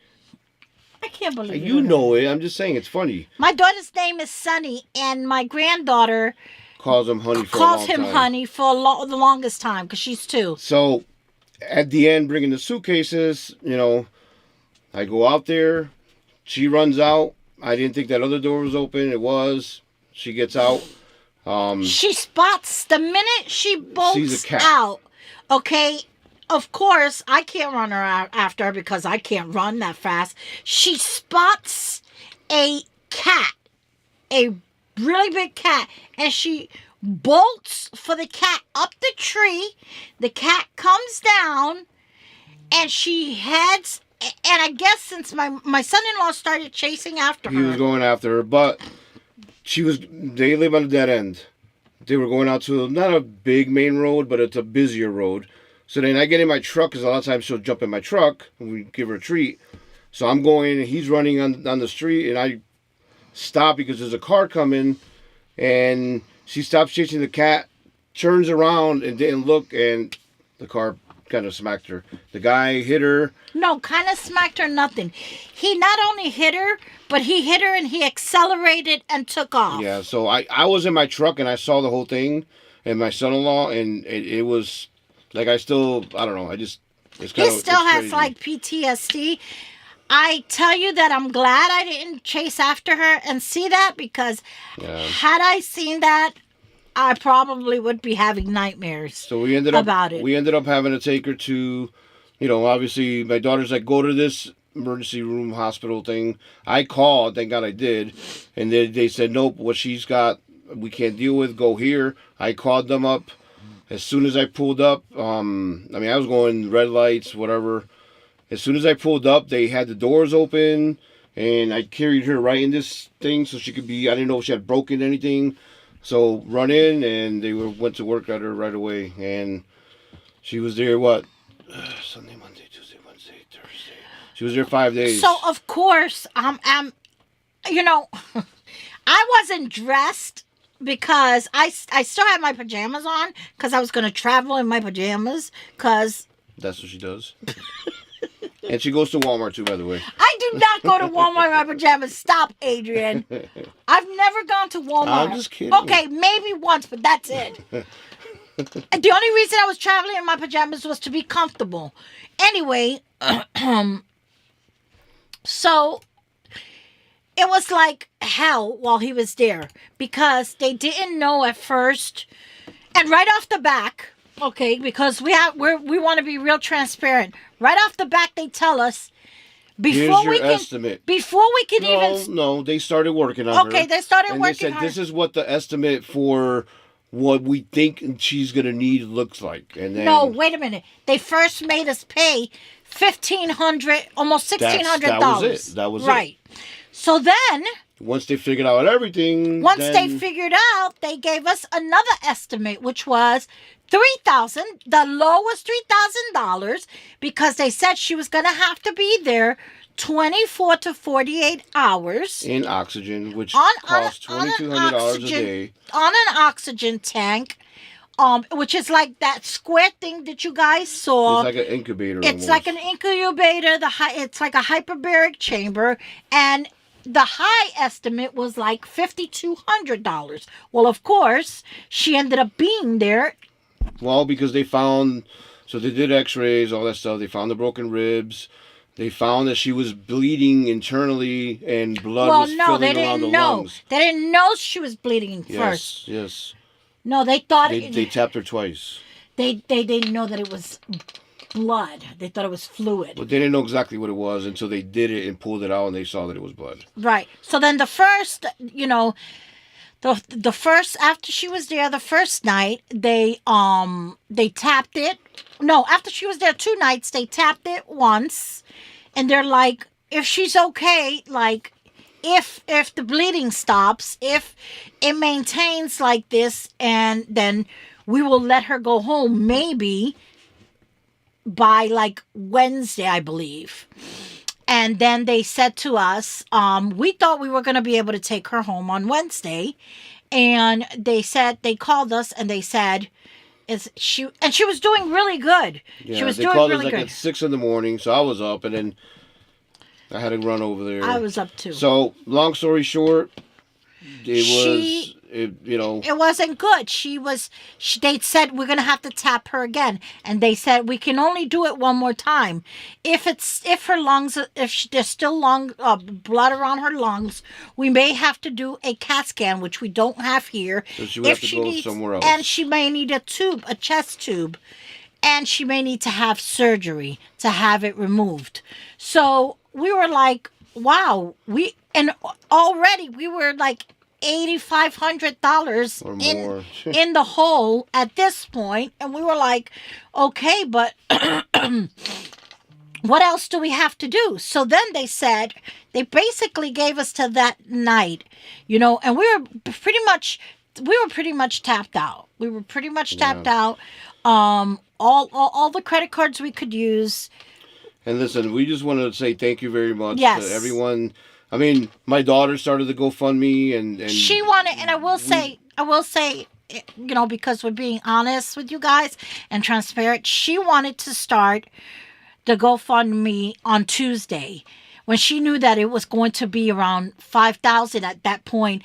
I can't believe it. You know it. I'm just saying it's funny. My daughter's name is Sonny, and my granddaughter calls him Honey for the longest time because she's 2. So at the end, bringing the suitcases, I go out there. She runs out. I didn't think that other door was open. It was. She gets out. She spots the minute she bolts out. Okay. Of course, I can't run her after her because I can't run that fast. She spots a cat, a really big cat, and she bolts for the cat up the tree. The cat comes down, and she heads. And I guess since my son-in-law started chasing after her, he was going after her, but they live on a dead end. They were going out to not a big main road, but it's a busier road. So then I get in my truck, because a lot of times she'll jump in my truck, and we give her a treat. So I'm going, and he's running on the street, and I stop because there's a car coming, and she stops chasing the cat, turns around, and didn't look, and the car kind of smacked her. The guy hit her. No, kind of smacked her, nothing. He not only hit her, but he hit her, and he accelerated and took off. Yeah, so I was in my truck, and I saw the whole thing, and my son-in-law, and it was... Like, I don't know, he still has, like, PTSD. I tell you that I'm glad I didn't chase after her and see that, because had I seen that, I probably would be having nightmares about it. We ended up having to take her to, obviously, my daughter's like, go to this emergency room hospital thing. I called, thank God I did, and they said, nope, what she's got, we can't deal with, go here. I called them up. As soon as I pulled up, I was going red lights, whatever. As soon as I pulled up, they had the doors open, and I carried her right in this thing so she could be, I didn't know if she had broken anything. So run in, and they went to work at her right away. And she was there, Sunday, Monday, Tuesday, Wednesday, Thursday. She was there 5 days. So, of course, I wasn't dressed. Because I still had my pajamas on, because I was going to travel in my pajamas, because... That's what she does. And she goes to Walmart, too, by the way. I do not go to Walmart in my pajamas. Stop, Adrian. I've never gone to Walmart. I'm just kidding. Okay, maybe once, but that's it. The only reason I was traveling in my pajamas was to be comfortable. Anyway, so... It was like hell while he was there, because they didn't know at first, and right off the back, okay, because we want to be real transparent. Right off the back, they tell us before we can even. No, they started working on her. Okay, they started working. They said this is what the estimate for what we think she's gonna need looks like, and then no, wait a minute. They first made us pay $1,500, almost $1,600. That was it. Right. So then... Once they figured out everything... they figured out, they gave us another estimate, which was $3,000. The low was $3,000, because they said she was going to have to be there 24 to 48 hours. In oxygen, which costs $2,200 a day. On an oxygen tank. Which is like that square thing that you guys saw. It's like an incubator. It's like an incubator. It's like a hyperbaric chamber, and the high estimate was like $5,200. Well, of course, she ended up being there. Well, because they did X-rays, all that stuff. They found the broken ribs. They found that she was bleeding internally, and blood was filling around the lungs. They didn't know she was bleeding first. Yes. No, they thought They tapped her twice. They didn't know that it was blood. They thought it was fluid. But they didn't know exactly what it was until they did it and pulled it out and they saw that it was blood. Right. So then the first, the first after she was there, the first night they tapped it. No, after she was there 2 nights, they tapped it once, and they're like, if she's okay, like if the bleeding stops, if it maintains like this, and then we will let her go home maybe by like Wednesday, I believe. And then they said to us, we thought we were going to be able to take her home on Wednesday. And they called us and they said, she was doing really good. Yeah, she was they doing called really us like good. at 6 a.m, so I was up and then I had to run over there. I was up too. So, long story short, it wasn't good. They said we're going to have to tap her again. And they said we can only do it one more time. If her lungs, there's still blood around her lungs, we may have to do a CAT scan, which we don't have here. So she would have to go somewhere else. And she may need a chest tube. And she may need to have surgery to have it removed. So we were like, wow, already we were like $8,500 or more in the hole at this point, and we were like, okay, but what else do we have to do? So then they basically gave us to that night, and we were pretty much tapped out. We were pretty much tapped out. All the credit cards we could use. And listen, we just wanted to say thank you very much to everyone. I mean, my daughter started the GoFundMe, and she wanted, and I will say, because we're being honest with you guys and transparent, she wanted to start the GoFundMe on Tuesday when she knew that it was going to be around 5,000 at that point.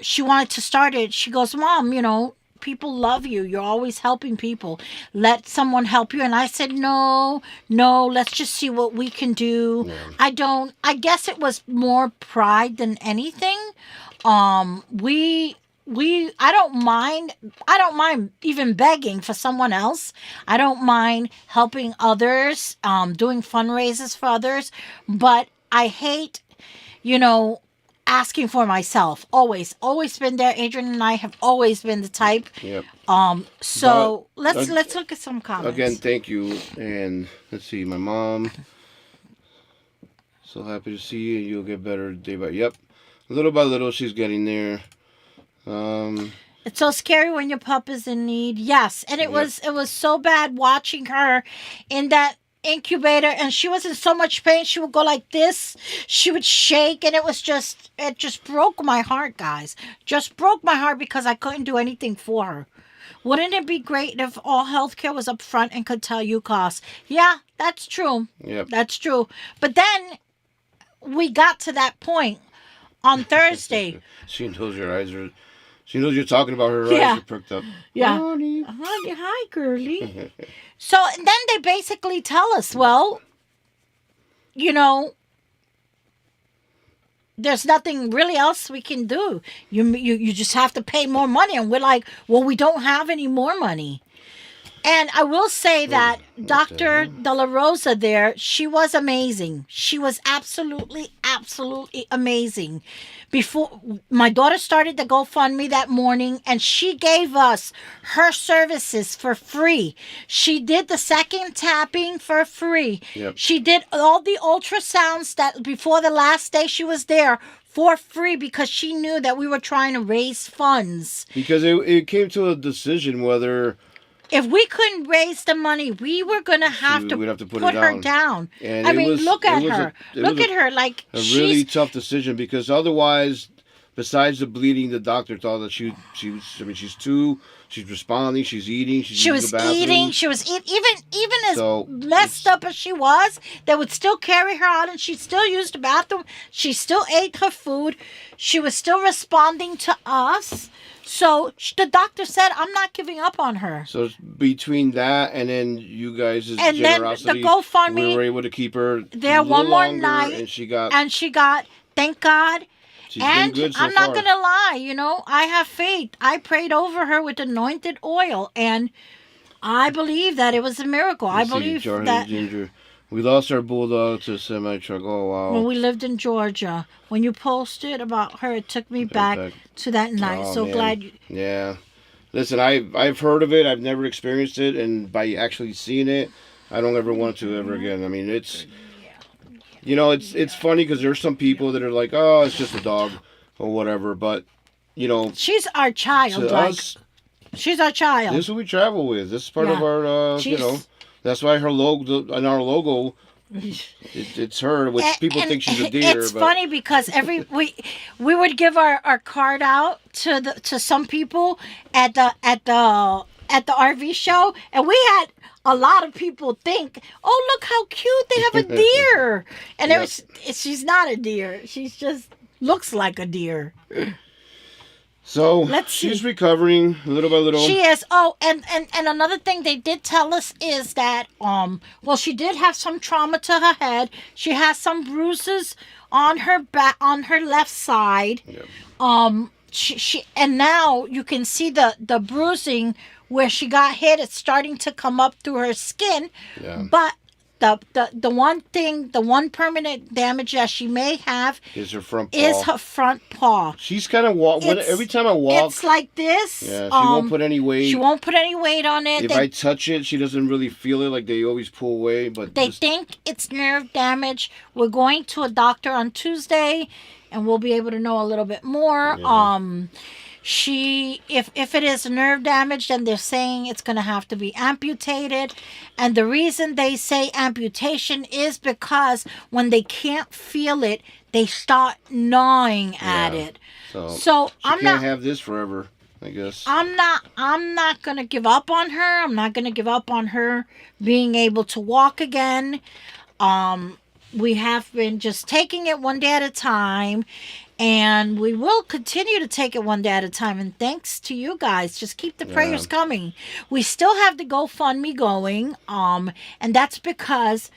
She wanted to start it. She goes, Mom, people love you. You're always helping people. Let someone help you. And I said, no, let's just see what we can do. Yeah. I guess it was more pride than anything. I don't mind even begging for someone else. I don't mind helping others, doing fundraisers for others, but I hate, asking for myself. Always been there. Adrian and I have always been the type. Yep. So let's look at some comments. Again, thank you. And let's see, my mom. So happy to see you. You'll get better day by. Yep. Little by little, she's getting there. It's so scary when your pup is in need. Yes, and it was so bad watching her in that incubator, and she was in so much pain. She would go like this, she would shake, and it just broke my heart, guys. Just broke my heart because I couldn't do anything for her. Wouldn't it be great if all healthcare was up front and could tell you costs? Yeah, that's true. Yep. That's true. But then we got to that point on Thursday. She knows your eyes are. She knows you're talking about her. Eyes are perked up. Yeah. Honey, hi, girly. So and then they basically tell us, well, there's nothing really else we can do. You just have to pay more money. And we're like, well, we don't have any more money. And I will say that Dr. De La Rosa there, she was amazing. She was absolutely, absolutely amazing. Before my daughter started the GoFundMe that morning, and she gave us her services for free. She did the second tapping for free. Yep. She did all the ultrasounds that before the last day she was there for free because she knew that we were trying to raise funds. Because it came to a decision whether... If we couldn't raise the money, we were going to have to put her down. And I mean, look at her. Look at her. Like, a really tough decision because otherwise, besides the bleeding, the doctor thought that she's responding, she's eating, she was eating, even as messed up as she was, they would still carry her out and she still used the bathroom. She still ate her food. She was still responding to us. So the doctor said, I'm not giving up on her. So between that and then you guys' generosity, then the GoFundMe, we were able to keep her there one more night. And she got, thank God, She's been good so I'm not far. going to lie, I have faith. I prayed over her with anointed oil, and I believe that it was a miracle. I Let's see, believe Charlie that Ginger. We lost our bulldog to a semi-truck. Oh, when wow. we lived in Georgia, when you posted about her, it took me back to that night. Oh, So man. glad you... Yeah. Listen, I've heard of it. I've never experienced it. And by actually seeing it, I don't ever want to ever again. I mean, it's... it's funny because there's some people that are like, oh, it's just a dog or whatever. But, She's our child. to us, she's our child. this is what we travel with. This is part of our, that's why her logo, on our logo, it's her, which people think she's a deer. It's funny because we would give our card out to some people at the RV show, and we had a lot of people think, oh, look how cute, they have a deer. And she's not a deer. She's just looks like a deer. So she's recovering little by little. She is. Oh, and another thing they did tell us is that she did have some trauma to her head. She has some bruises on her back, on her left side. Yep. She and now you can see the bruising where she got hit. It's starting to come up through her skin. Yeah. But the one permanent damage that she may have is her front paw. Her front paw. She's kind of every time I walk, it's like this. Yeah, she won't put any weight. She won't put any weight on it. If I touch it, she doesn't really feel it. Like they always pull away, but they think it's nerve damage. We're going to a doctor on Tuesday, and we'll be able to know a little bit more. Yeah. If it is nerve damage, then they're saying it's going to have to be amputated. And the reason they say amputation is because when they can't feel it, they start gnawing at it. So I'm not have this forever, I guess. I'm not going to give up on her. I'm not going to give up on her being able to walk again. We have been just taking it one day at a time. And we will continue to take it one day at a time. And thanks to you guys. Just keep the prayers coming. We still have the GoFundMe going. And that's because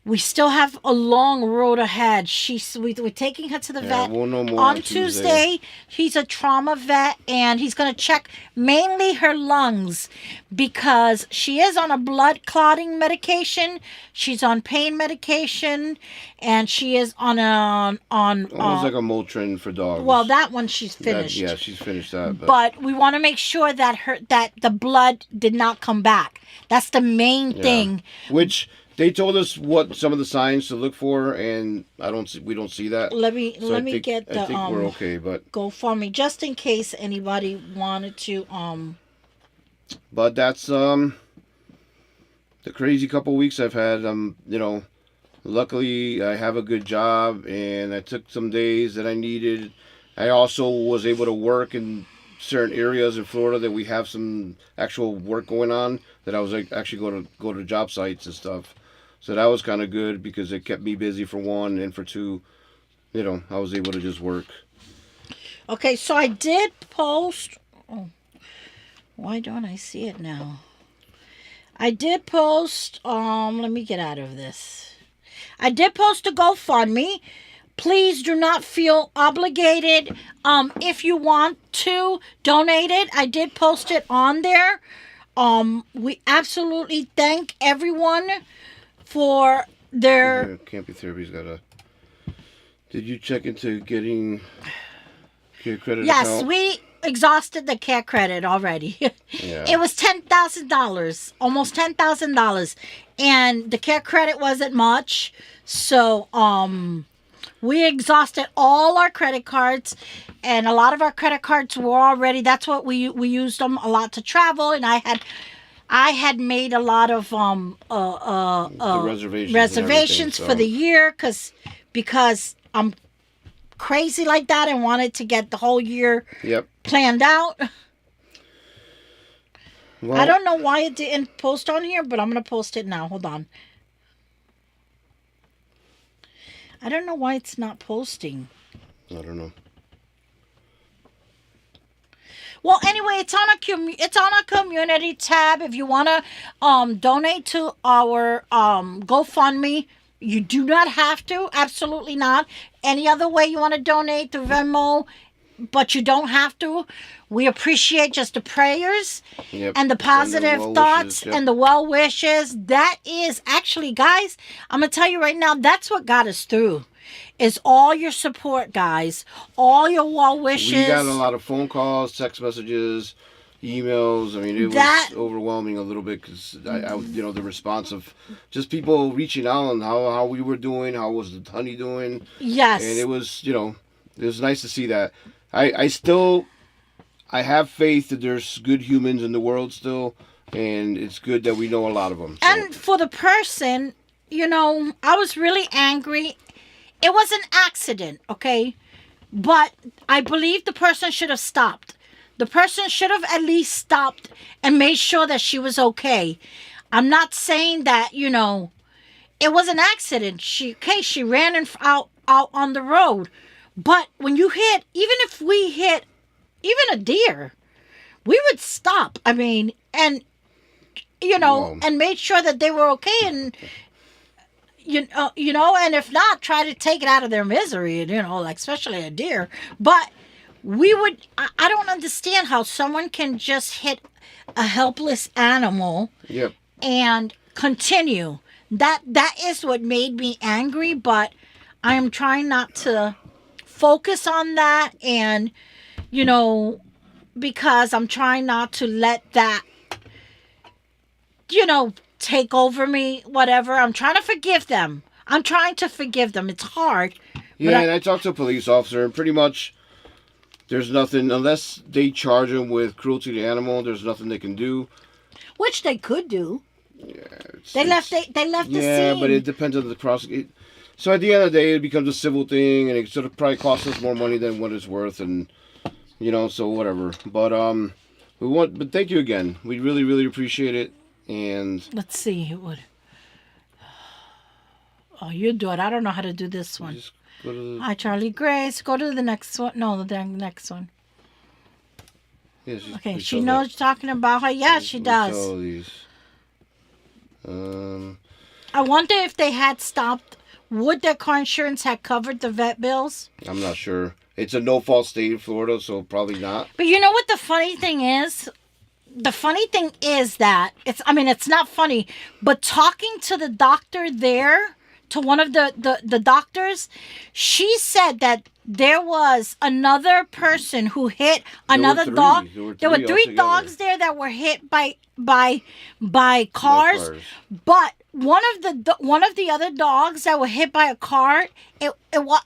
we still have a long road ahead. We're taking her to the vet we'll know more on Tuesday. He's a trauma vet, and he's going to check mainly her lungs because she is on a blood clotting medication. She's on pain medication, and she is on almost like a Motrin for dogs. Well, that one she's finished. She's finished that. But we want to make sure that the blood did not come back. That's the main thing. Which they told us what some of the signs to look for, and we don't see that. Let me get the I think we're okay, but GoFundMe just in case anybody wanted to But that's the crazy couple weeks I've had. Luckily I have a good job, and I took some days that I needed. I also was able to work in certain areas in Florida that we have some actual work going on, that I was actually going to go to job sites and stuff. So that was kind of good because it kept me busy for one, and for two, I was able to just work. Okay, so I did post. Oh, why don't I see it now? I did post. Let me get out of this. I did post a GoFundMe. Please do not feel obligated. If you want to donate it, I did post it on there. We absolutely thank everyone for their... Camping Therapy's got a... Did you check into getting care credit account? Yes, we exhausted the care credit already. Yeah. It was $10,000, almost $10,000. And the care credit wasn't much. So, we exhausted all our credit cards, and a lot of our credit cards were already... That's what we used them a lot to travel, and I had made a lot of reservations for the year because I'm crazy like that and wanted to get the whole year planned out. Well, I don't know why it didn't post on here, but I'm going to post it now. Hold on. I don't know why it's not posting. I don't know. Well, anyway, it's on a community tab. If you want to donate to our GoFundMe, You do not have to. Absolutely not. Any other way you want to donate to Venmo, but you don't have to. We appreciate just the prayers Yep. and the positive well thoughts wishes, yep. and the well wishes. That is actually, guys, I'm going to tell you right now, that's what got us through. Is all your support, guys. All your well wishes. We got a lot of phone calls, text messages, emails. I mean, it was overwhelming a little bit because the response of just people reaching out on how we were doing, how was the honey doing. Yes. And it was, it was nice to see that. I have faith that there's good humans in the world still, and it's good that we know a lot of them. So. And for the person, I was really angry. It was an accident, okay? But I believe the person should have stopped. The person should have at least stopped and made sure that she was okay. I'm not saying that, it was an accident. She ran out on the road. But when you hit, even if we hit even a deer, we would stop. I mean, and, and made sure that they were okay. And, and if not, try to take it out of their misery, like especially a deer. But I don't understand how someone can just hit a helpless animal and continue. That is what made me angry, but I am trying not to focus on that and, because I'm trying not to let that, take over me, whatever. I'm trying to forgive them. It's hard. Yeah, and I talked to a police officer, and pretty much there's nothing, unless they charge him with cruelty to animal, there's nothing they can do. Which they could do. Yeah. They left the scene. Yeah, but it depends on the prosecutor. So at the end of the day, it becomes a civil thing, and it sort of probably costs us more money than what it's worth, and, so whatever. But, but thank you again. We really, really appreciate it. And let's see, it would. Oh, you do it. I don't know how to do this one. Just go to Hi, Charlie Grace. Go to the next one. No, the next one. Yeah, okay, she knows you're talking about her. Yeah, she does. All these. I wonder if they had stopped. Would their car insurance have covered the vet bills? I'm not sure. It's a no-fault state in Florida, so probably not. But you know what the funny thing is? The funny thing is that it's not funny, but talking to the doctor there, to one of the doctors, she said that there was another person who hit another dog. There were three dogs there that were hit by cars, but one of the other dogs that were hit by a car, it was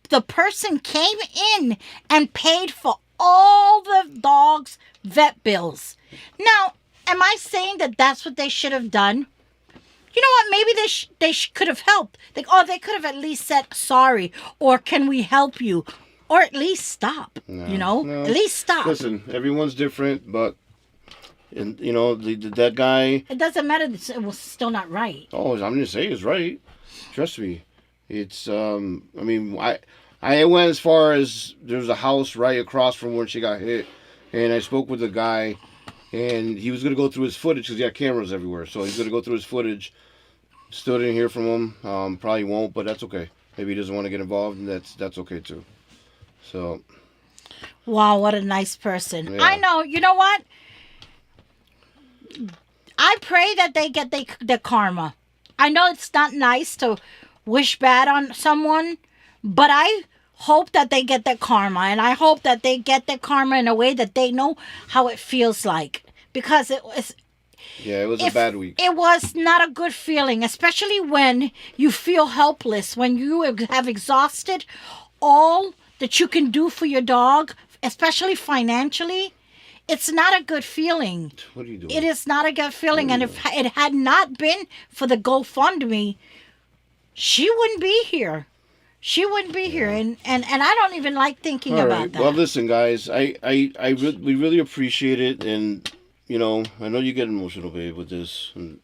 the person came in and paid for all the dog's vet bills. Now, am I saying that that's what they should have done? You know what? Maybe they could have helped. They could have at least said sorry, or can we help you, or at least stop. No. At least stop. Listen, everyone's different, but that guy. It doesn't matter. It was still not right. Oh, I'm gonna say it's right. Trust me. It's I went as far as there's a house right across from where she got hit, and I spoke with the guy, and he was gonna go through his footage because he got cameras everywhere. So he's gonna go through his footage. Still didn't hear from him. Probably won't, but that's okay. Maybe he doesn't want to get involved, and that's okay too. So. Wow, what a nice person! Yeah. I know. You know what? I pray that they get their karma. I know it's not nice to wish bad on someone, but I hope that they get their karma, and I hope that they get their karma in a way that they know how it feels like, because it was. Yeah, it was a bad week. It was not a good feeling, especially when you feel helpless, when you have exhausted all that you can do for your dog, especially financially. It's not a good feeling. What are you doing? It is not a good feeling, and if it had not been for the GoFundMe, she wouldn't be here. She wouldn't be here, and I don't even like thinking about that. Well, listen, guys, we really appreciate it, and I know you get emotional, babe, with this, and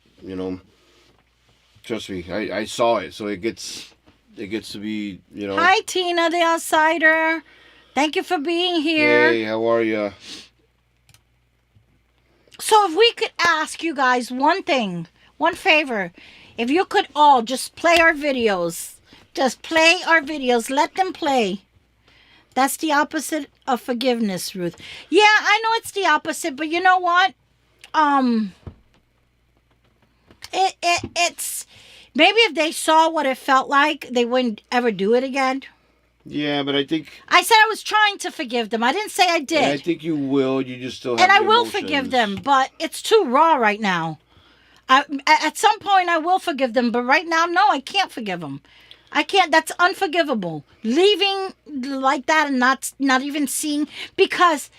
trust me, I saw it, so it gets to be, Hi, Tina, the outsider. Thank you for being here. Hey, how are you? So if we could ask you guys one thing, one favor. If you could all just play our videos. Just play our videos. Let them play. That's the opposite of forgiveness, Ruth. Yeah, I know it's the opposite, but you know what? It's maybe if they saw what it felt like, they wouldn't ever do it again. Yeah, but I think I said I was trying to forgive them. I didn't say I did. yeah, I think you will. You just still have and I the will emotions. forgive them, but it's too raw right now. At some point, I will forgive them, but right now, no, I can't forgive them. I can't. That's unforgivable. Leaving like that and not even seeing, because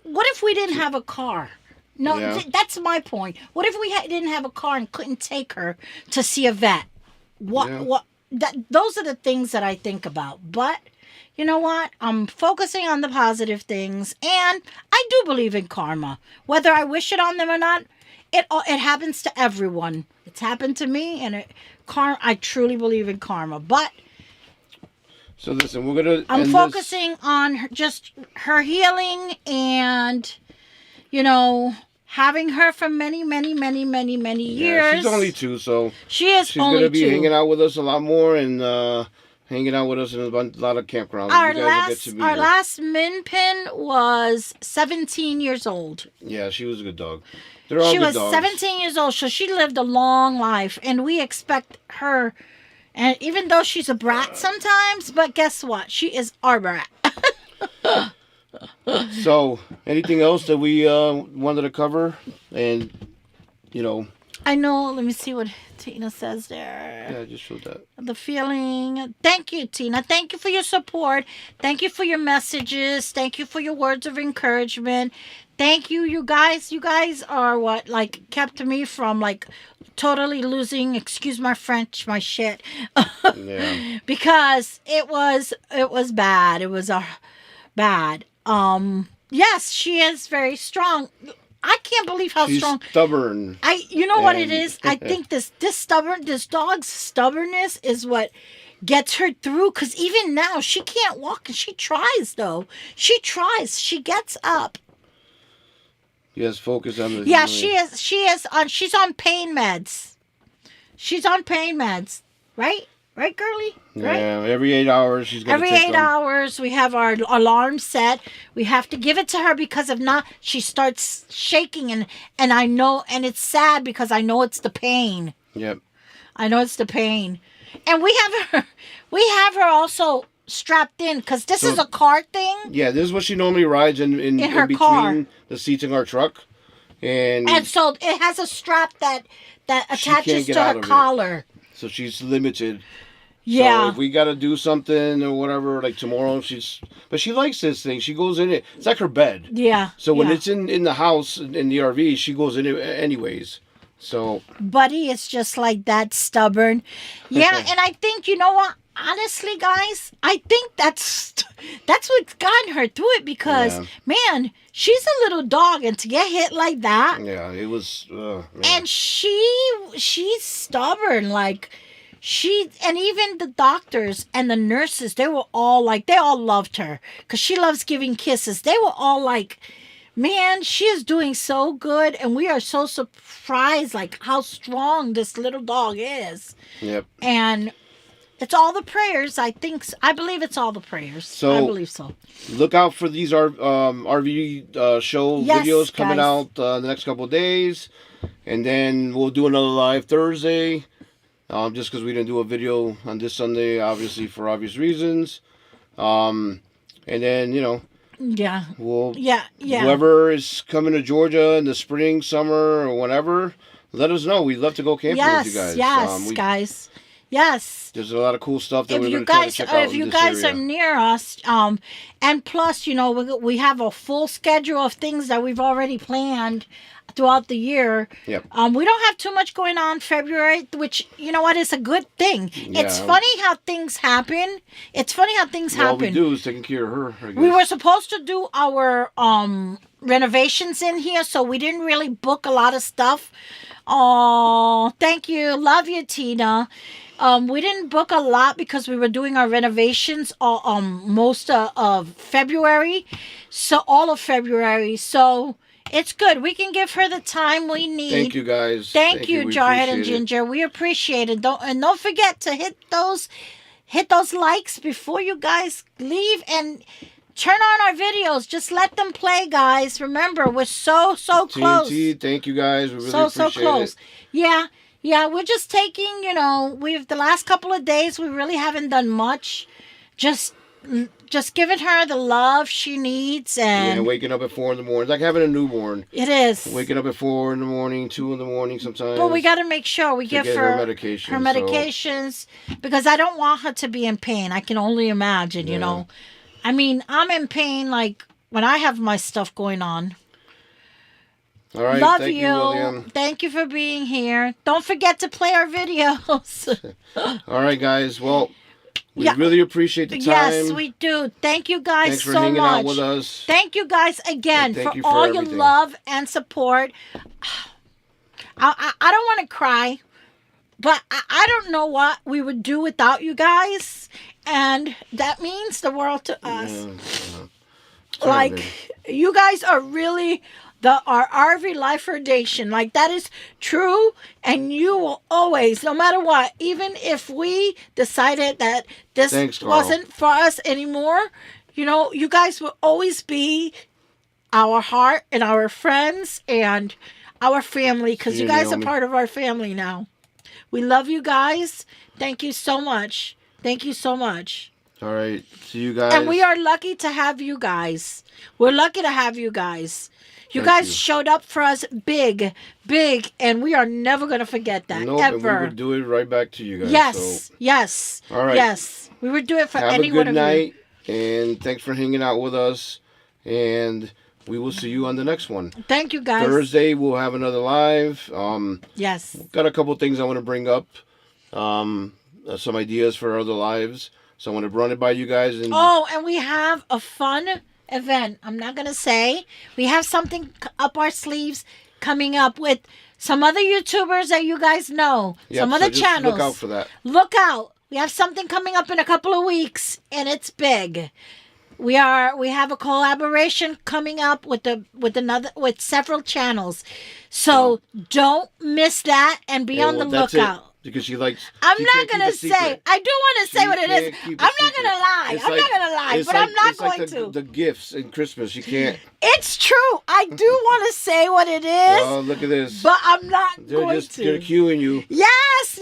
what if we didn't have a car? No, Yeah. That's my point. What if we didn't have a car and couldn't take her to see a vet? Those are the things that I think about. But you know what? I'm focusing on the positive things, and I do believe in karma. Whether I wish it on them or not, it happens to everyone. It's happened to me, and I truly believe in karma. But so listen, we're gonna. I'm focusing on just her healing, and having her for many, many, many, many, many years. Yeah, she's only 2, so she's gonna be hanging out with us a lot more and hanging out with us in a lot of campgrounds. Our last min pin was 17 years old. Yeah, she was a good dog. They're all she good was dogs. 17 years old, so she lived a long life, and we expect her. And even though she's a brat sometimes, but guess what? She is our brat. So, anything else that we wanted to cover? And, I know. Let me see what Tina says there. Yeah, I just showed that. The feeling. Thank you, Tina. Thank you for your support. Thank you for your messages. Thank you for your words of encouragement. Thank you, you guys. You guys are what, kept me from, totally losing, excuse my French, my shit. Yeah. Because it was bad. It was bad. Yes, she is very strong. I can't believe how She's strong. Stubborn. You know what it is? I think this dog's stubbornness is what gets her through. Because even now she can't walk, and she tries though. She tries. She gets up. Yes, focus on the. Yeah, she is. She's on pain meds. She's on pain meds, right? Right, girly? Right? Yeah, every 8 hours she's going to take Every 8 them. hours we have our alarm set. We have to give it to her, because if not, she starts shaking, and I know, and it's sad because I know it's the pain. Yep. I know it's the pain. And we have her also strapped in, because this is a car thing. Yeah, this is what she normally rides in her between car. the seats in our truck. And So it has a strap that attaches get to out her of it. collar. So she's limited. Yeah. So if we got to do something or whatever, like tomorrow, but she likes this thing. She goes in it. It's like her bed. Yeah. So when it's in the house, in the RV, she goes in it anyways. So. Buddy is just like that, stubborn. Yeah, and I think, you know what? Honestly, guys, I think that's what's gotten her through it, because, man, she's a little dog, and to get hit like that. Yeah, it was. Man. And she's stubborn, and even the doctors and the nurses, they all loved her, because she loves giving kisses. They were all like, man, she is doing so good, and we are so surprised, how strong this little dog is. Yep. And it's all the prayers, I think. I believe it's all the prayers. So, I believe so. Look out for these RV show videos coming out the next couple of days. And then we'll do another live Thursday. Just because we didn't do a video on this Sunday, obviously, for obvious reasons. And then, Yeah. Yeah. Whoever is coming to Georgia in the spring, summer, or whenever, let us know. We'd love to go camping with you guys. Yes, guys. Yes. There's a lot of cool stuff that we're going to try to check out If you guys are near us, and plus, we have a full schedule of things that we've already planned throughout the year. Yep. We don't have too much going on February, which, you know what, is a good thing. Yeah. It's funny how things happen. All we do is taking care of her, I guess. We were supposed to do our renovations in here, so we didn't really book a lot of stuff. Oh, thank you. Love you, Tina. We didn't book a lot because we were doing our renovations most of February. So all of February. So It's good. We can give her the time we need. Thank you, guys. Thank you, We Jarhead and appreciate it. Ginger. We appreciate it. Don't forget to hit those likes before you guys leave, and turn on our videos. Just let them play, guys. Remember, we're so close. TNT, thank you guys. We really appreciate close. it. Yeah. We're just taking. We've the last couple of days we really haven't done much. Just giving her the love she needs, and waking up at 4 in the morning. It's like having a newborn. it is. Waking up at 4 in the morning, 2 in the morning sometimes. But we got to make sure we give her her medication. her medications, because I don't want her to be in pain. I can only imagine, I mean, I'm in pain like when I have my stuff going on. All right. Love Thank you, William. Thank you for being here. Don't forget to play our videos. All right, guys. Well, we really appreciate the time. Yes, we do. Thank you guys Thanks for so hanging much. out with us. Thank you guys again Thank for you for all everything. your love and support. I don't want to cry, but I don't know what we would do without you guys, and that means the world to us. Yeah. Like, you guys are really our RV Life Foundation. Like, that is true, and you will always, no matter what, even if we decided that this wasn't for us anymore, you guys will always be our heart and our friends and our family, because you guys are part of our family now. We love you guys. Thank you so much. Thank you so much. All right. See you guys. And we are lucky to have you guys. We're lucky to have you guys. You guys showed up for us big, and we are never going to forget that, ever. And we would do it right back to you guys. Yes. All right. Yes. We would do it for any one of you. Have a good night, and thanks for hanging out with us, and we will see you on the next one. Thank you, guys. Thursday, we'll have another live. Yes. Got a couple things I want to bring up, some ideas for other lives, so I want to run it by you guys. And we have a fun event. I'm not going to say. We have something up our sleeves coming up with some other YouTubers that you guys know. Some other channels. Look out for that. Look out. We have something coming up in a couple of weeks, and it's big. We have a collaboration coming up with several channels. So don't miss that, and be on the lookout. Because she likes. I'm not going to say. I do want to say what it is. I'm not going to lie. I'm not going to lie, but I'm not going to. The gifts in Christmas, you can't. It's true. I do want to say what it is. Oh, look at this. But I'm not going to. They're cueing you. Yes.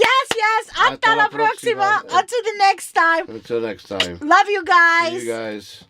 Hasta la próxima. Until the next time. Until next time. Love you guys. See you guys.